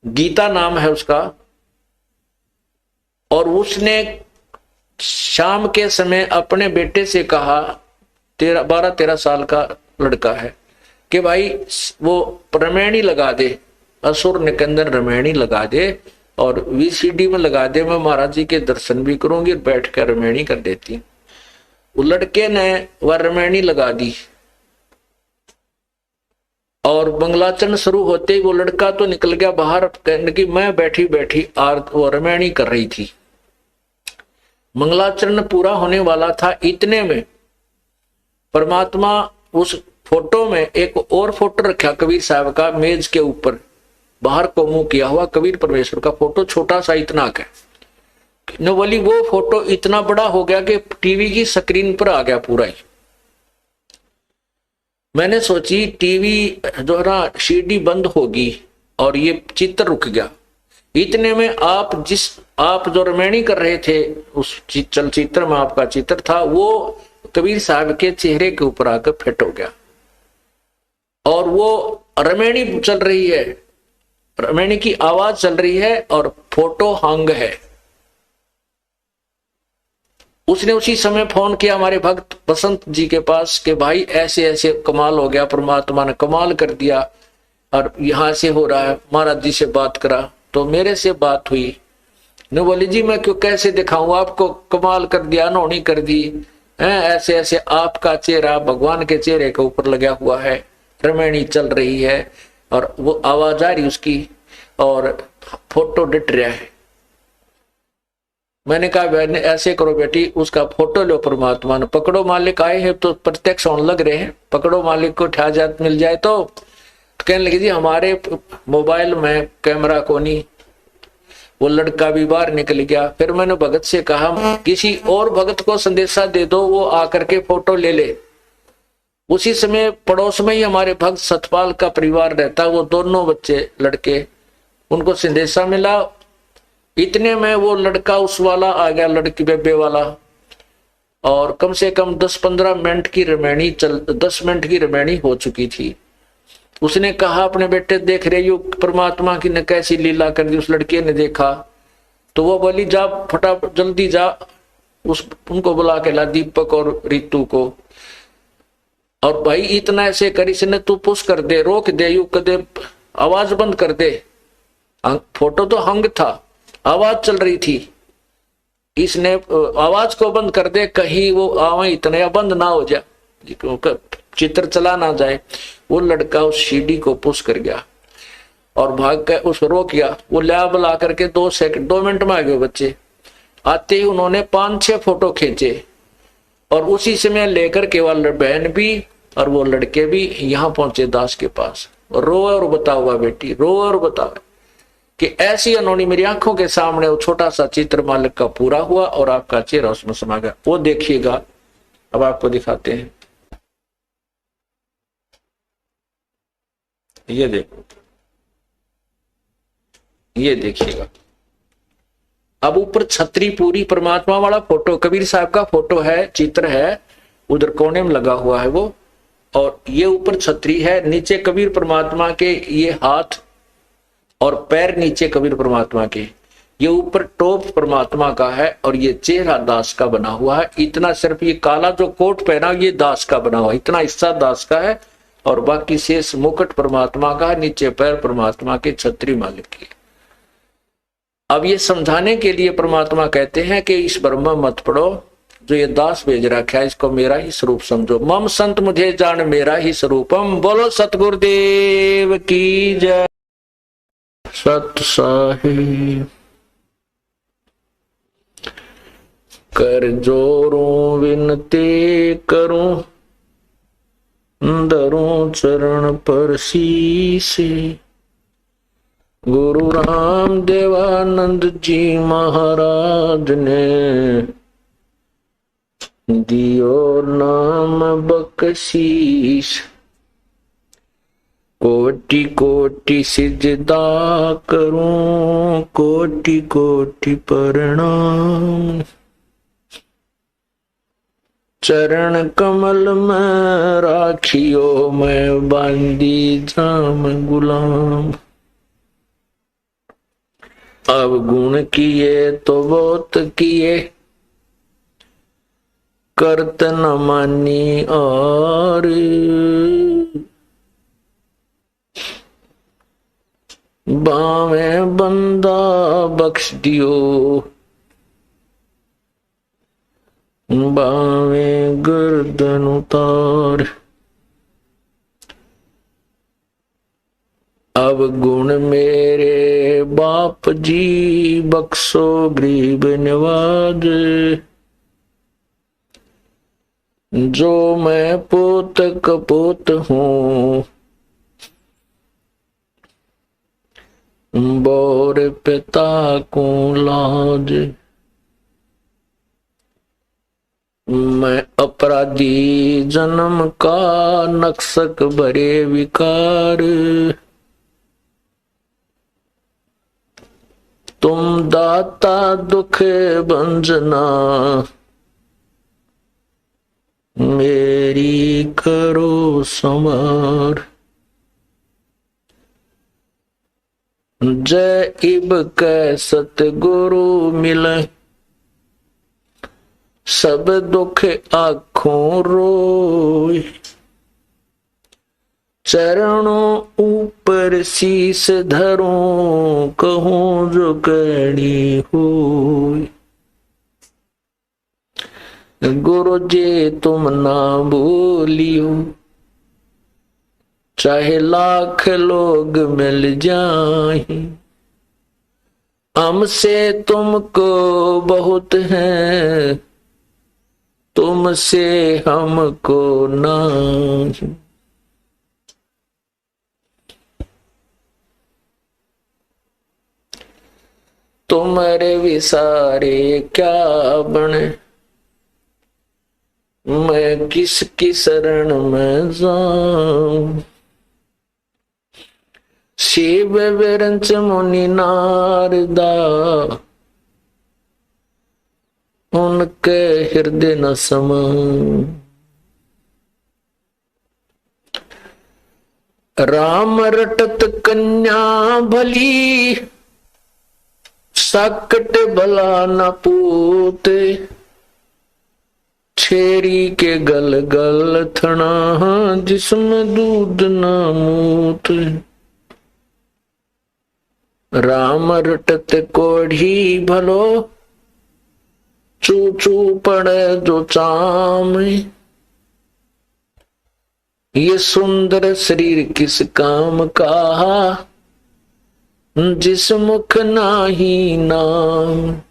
S1: गीता नाम है उसका, और उसने शाम के समय अपने बेटे से कहा, 12-13 साल का लड़का है, कि भाई वो रमैनी लगा दे, असुर निकंदन रमैनी लगा दे, और वीसीडी में लगा दे, मैं महाराज जी के दर्शन भी करूंगी और बैठ कर रमैनी कर देती। वो लड़के ने वह रमैनी लगा दी, और मंगलाचरण शुरू होते ही वो लड़का तो निकल गया बाहर, कहने की मैं बैठी बैठी वो रमैनी कर रही थी। मंगलाचरण पूरा होने वाला था, इतने में परमात्मा उस फोटो में एक और फोटो रखा कबीर साहब का मेज के ऊपर, बाहर को मुंह किया हुआ कबीर परमेश्वर का फोटो, छोटा सा इतना का। न बोली वो फोटो इतना बड़ा हो गया कि टीवी की स्क्रीन पर आ गया पूरा ही। मैंने सोची टीवी जो है ना सीडी बंद होगी और ये चित्र रुक गया। इतने में आप जो रमैनी कर रहे थे उस चलचित्र में आपका चित्र था, वो कबीर साहब के चेहरे के ऊपर आकर फिट हो गया, और वो रमैनी चल रही है, रमैनी की आवाज चल रही है और फोटो हंग है। उसने उसी समय फोन किया हमारे भक्त बसंत जी के पास कि भाई ऐसे ऐसे कमाल हो गया, परमात्मा ने कमाल कर दिया और यहां से हो रहा है। महाराज जी से बात करा तो मेरे से बात हुई, ने बोली जी मैं क्यों कैसे दिखाऊं आपको, कमाल कर दिया, अनहोनी कर दी है, ऐसे ऐसे आपका चेहरा भगवान के चेहरे के ऊपर लगा हुआ है, रमैनी चल रही है और वो आवाज आ रही उसकी और फोटो डिट रहा है। मैंने कहा बहन ऐसे करो बेटी, उसका फोटो लो, परमात्मा ने पकड़ो, मालिक आए हैं तो प्रत्यक्ष होने लग रहे हैं, पकड़ो मालिक को, ठा जात मिल जाए तो कहने लगे जी हमारे मोबाइल में कैमरा को नहीं। वो लड़का भी बाहर निकल गया। फिर मैंने भगत से कहा किसी और भगत को संदेशा दे दो, वो आकर के फोटो ले ले। उसी समय पड़ोस में ही हमारे भक्त सतपाल का परिवार रहता, वो दोनों बच्चे लड़के, उनको संदेशा मिला। इतने में वो लड़का उस वाला आ गया, लड़की बेबे वाला, और कम से कम 10-15 मिनट की रमैनी 10 मिनट की रमैनी हो चुकी थी। उसने कहा अपने बेटे देख रहे हो परमात्मा की ने कैसी लीला कर दी। उस लड़के ने देखा तो वो बोली जा फटाफट जल्दी जा, उनको बुला के ला, दीपक और रितु को, और भाई इतना ऐसे कर, इसने तू पुश कर दे, रोक दे, यू कदे आवाज बंद कर दे। फोटो तो हंग था, आवाज चल रही थी, इसने आवाज को बंद कर दे, कहीं वो आवाज इतना बंद ना हो जाए, चित्र चला ना जाए। वो लड़का उस सीडी को पुश कर गया और भाग कर उस रोक गया। वो लैब ला करके 2 मिनट में आ गए बच्चे। आते ही उन्होंने 5-6 फोटो खींचे और उसी समय लेकर केवल बहन भी और वो लड़के भी यहाँ पहुंचे दास के पास। रो और बता हुआ बेटी, रो और बता कि ऐसी अनोनी मेरी आंखों के सामने वो छोटा सा चित्र मालिक का पूरा हुआ और आपका चेहरा उसमें समा गया। वो देखिएगा, अब आपको दिखाते हैं, ये देखो, ये देखिएगा। अब ऊपर छतरी पूरी परमात्मा वाला फोटो, कबीर साहब का फोटो है, चित्र है, उधर कोने में लगा हुआ है वो, और ये ऊपर छतरी है, नीचे कबीर परमात्मा के ये हाथ और पैर नीचे कबीर परमात्मा के, ये ऊपर टोप परमात्मा का है और ये चेहरा दास का बना हुआ है। इतना सिर्फ ये काला जो कोट पहना ये दास का बना हुआ, इतना हिस्सा दास का है और बाकी शेष मुकुट परमात्मा का, नीचे पैर परमात्मा के, छतरी मालिक की। अब ये समझाने के लिए परमात्मा कहते हैं कि इस ब्रह्म मत पढ़ो, जो ये दास भेज रखा है इसको मेरा ही स्वरूप समझो। मम संत मुझे जान मेरा ही स्वरूपम, बोलो सतगुरुदेव की जय। सत साहिब कर जोरों विनती करूं, धरूं चरण पर शीसे। गुरु राम देवानंद जी महाराज ने दियो नाम बख्शीश, कोटि कोटि सिजदा करूं, कोटि कोटि प्रणाम। चरण कमल में राखियो, मैं बांदी जाम गुलाम। अब गुण किए तो बहुत किए, करत न मानी और। बावे बंदा बख्श दियो, बावे गर्दन उतार। अब गुण मेरे बाप जी, बख्शो गरीब नवाज। जो मैं पोत कपोत हूँ, बोर पिता को लाज। मैं अपराधी जन्म का, नक्सक भरे विकार। तुम दाता दुख भंजना, मेरी करो संवार। जय इब कै सतगुरु मिले, सब दुख आँखों रोय। चरणों ऊपर शीस धरूं, कहूं जो कहनी होय। गुरु जी तुम ना भूलियो, चाहे लाख लोग मिल जाए। हमसे तुमको बहुत है, तुमसे हमको नहीं। तुम्हारे विसारे क्या बने, मैं किसकी शरण में जाऊं। शिव विरंच मुनि नारदा, उनके हृदय न समाऊं। राम रटत कन्या भली, सकट भला न पूत। छेरी के गल गल थना, जिसमें दूध न मूत। राम रटत कोढ़ी भलो, चू चू पड़े जो चाम। ये सुंदर शरीर किस काम का, जिस मुख नाही नाम।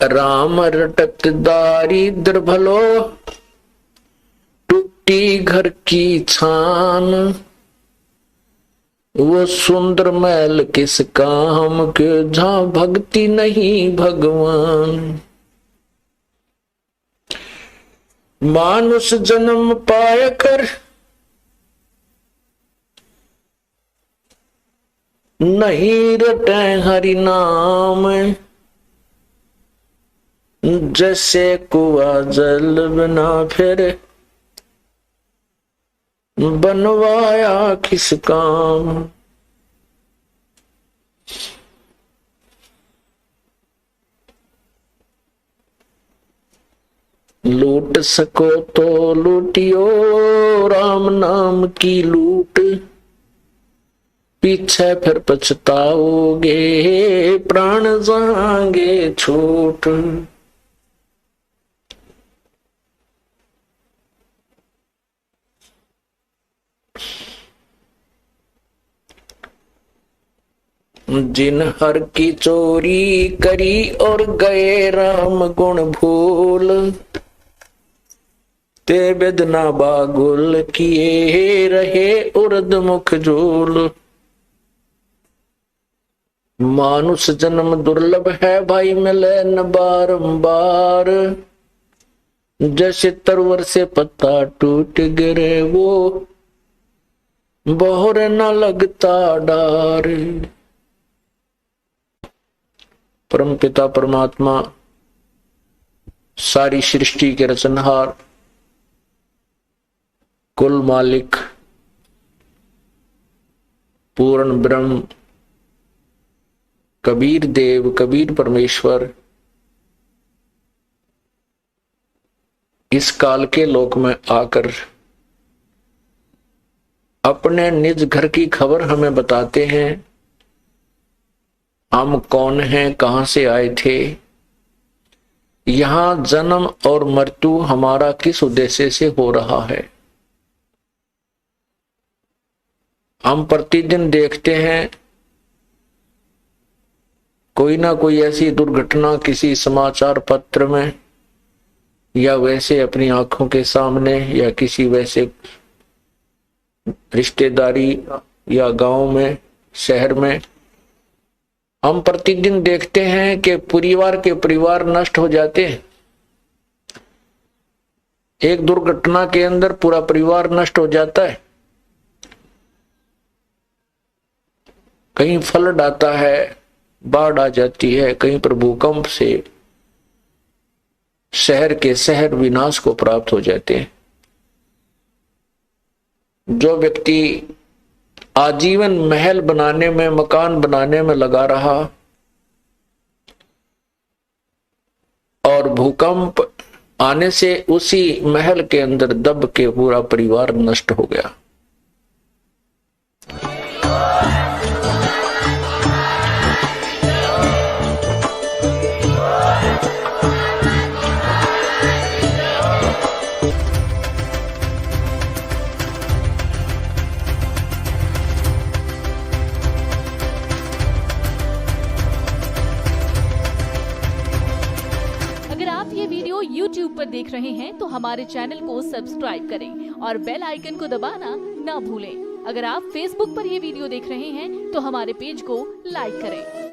S1: राम रटत दारिद्र भलो, टूटी घर की छान। वो सुंदर महल किस काम के, जहां भक्ति नहीं भगवान। मानुष जन्म पाए कर, नहीं रटे हरि नाम। जैसे कुआ जल बिना फिर, बनवाया किस काम। लूट सको तो लूटियो, राम नाम की लूट। पीछे फिर पछताओगे, प्राण जाएंगे छूट। जिन हर की चोरी करी, और गए राम गुण भूल। ते बेदना बागुल किए, रहे उर्द मुख झूल। मानुष जन्म दुर्लभ है भाई, मिले न बारंबार। जैसे तरवर से पत्ता टूट गिरे, वो बहुर न लगता डार। परम पिता परमात्मा सारी सृष्टि के रचनहार, कुल मालिक, पूर्ण ब्रह्म, कबीर देव, कबीर परमेश्वर इस काल के लोक में आकर अपने निज घर की खबर हमें बताते हैं। हम कौन हैं, कहां से आए थे, यहां जन्म और मृत्यु हमारा किस उद्देश्य से हो रहा है। हम प्रतिदिन देखते हैं कोई ना कोई ऐसी दुर्घटना किसी समाचार पत्र में या वैसे अपनी आंखों के सामने या किसी वैसे रिश्तेदारी या गांव में, शहर में हम प्रतिदिन देखते हैं कि परिवार नष्ट हो जाते हैं। एक दुर्घटना के अंदर पूरा परिवार नष्ट हो जाता है। कहीं फ्लड आता है, बाढ़ आ जाती है, कहीं पर भूकंप से शहर के शहर विनाश को प्राप्त हो जाते हैं। जो व्यक्ति आजीवन महल बनाने में, मकान बनाने में लगा रहा और भूकंप आने से उसी महल के अंदर दब के पूरा परिवार नष्ट हो गया।
S2: YouTube पर देख रहे हैं तो हमारे चैनल को सब्सक्राइब करें और बेल आइकन को दबाना ना भूलें। अगर आप Facebook पर ये वीडियो देख रहे हैं तो हमारे पेज को लाइक करें।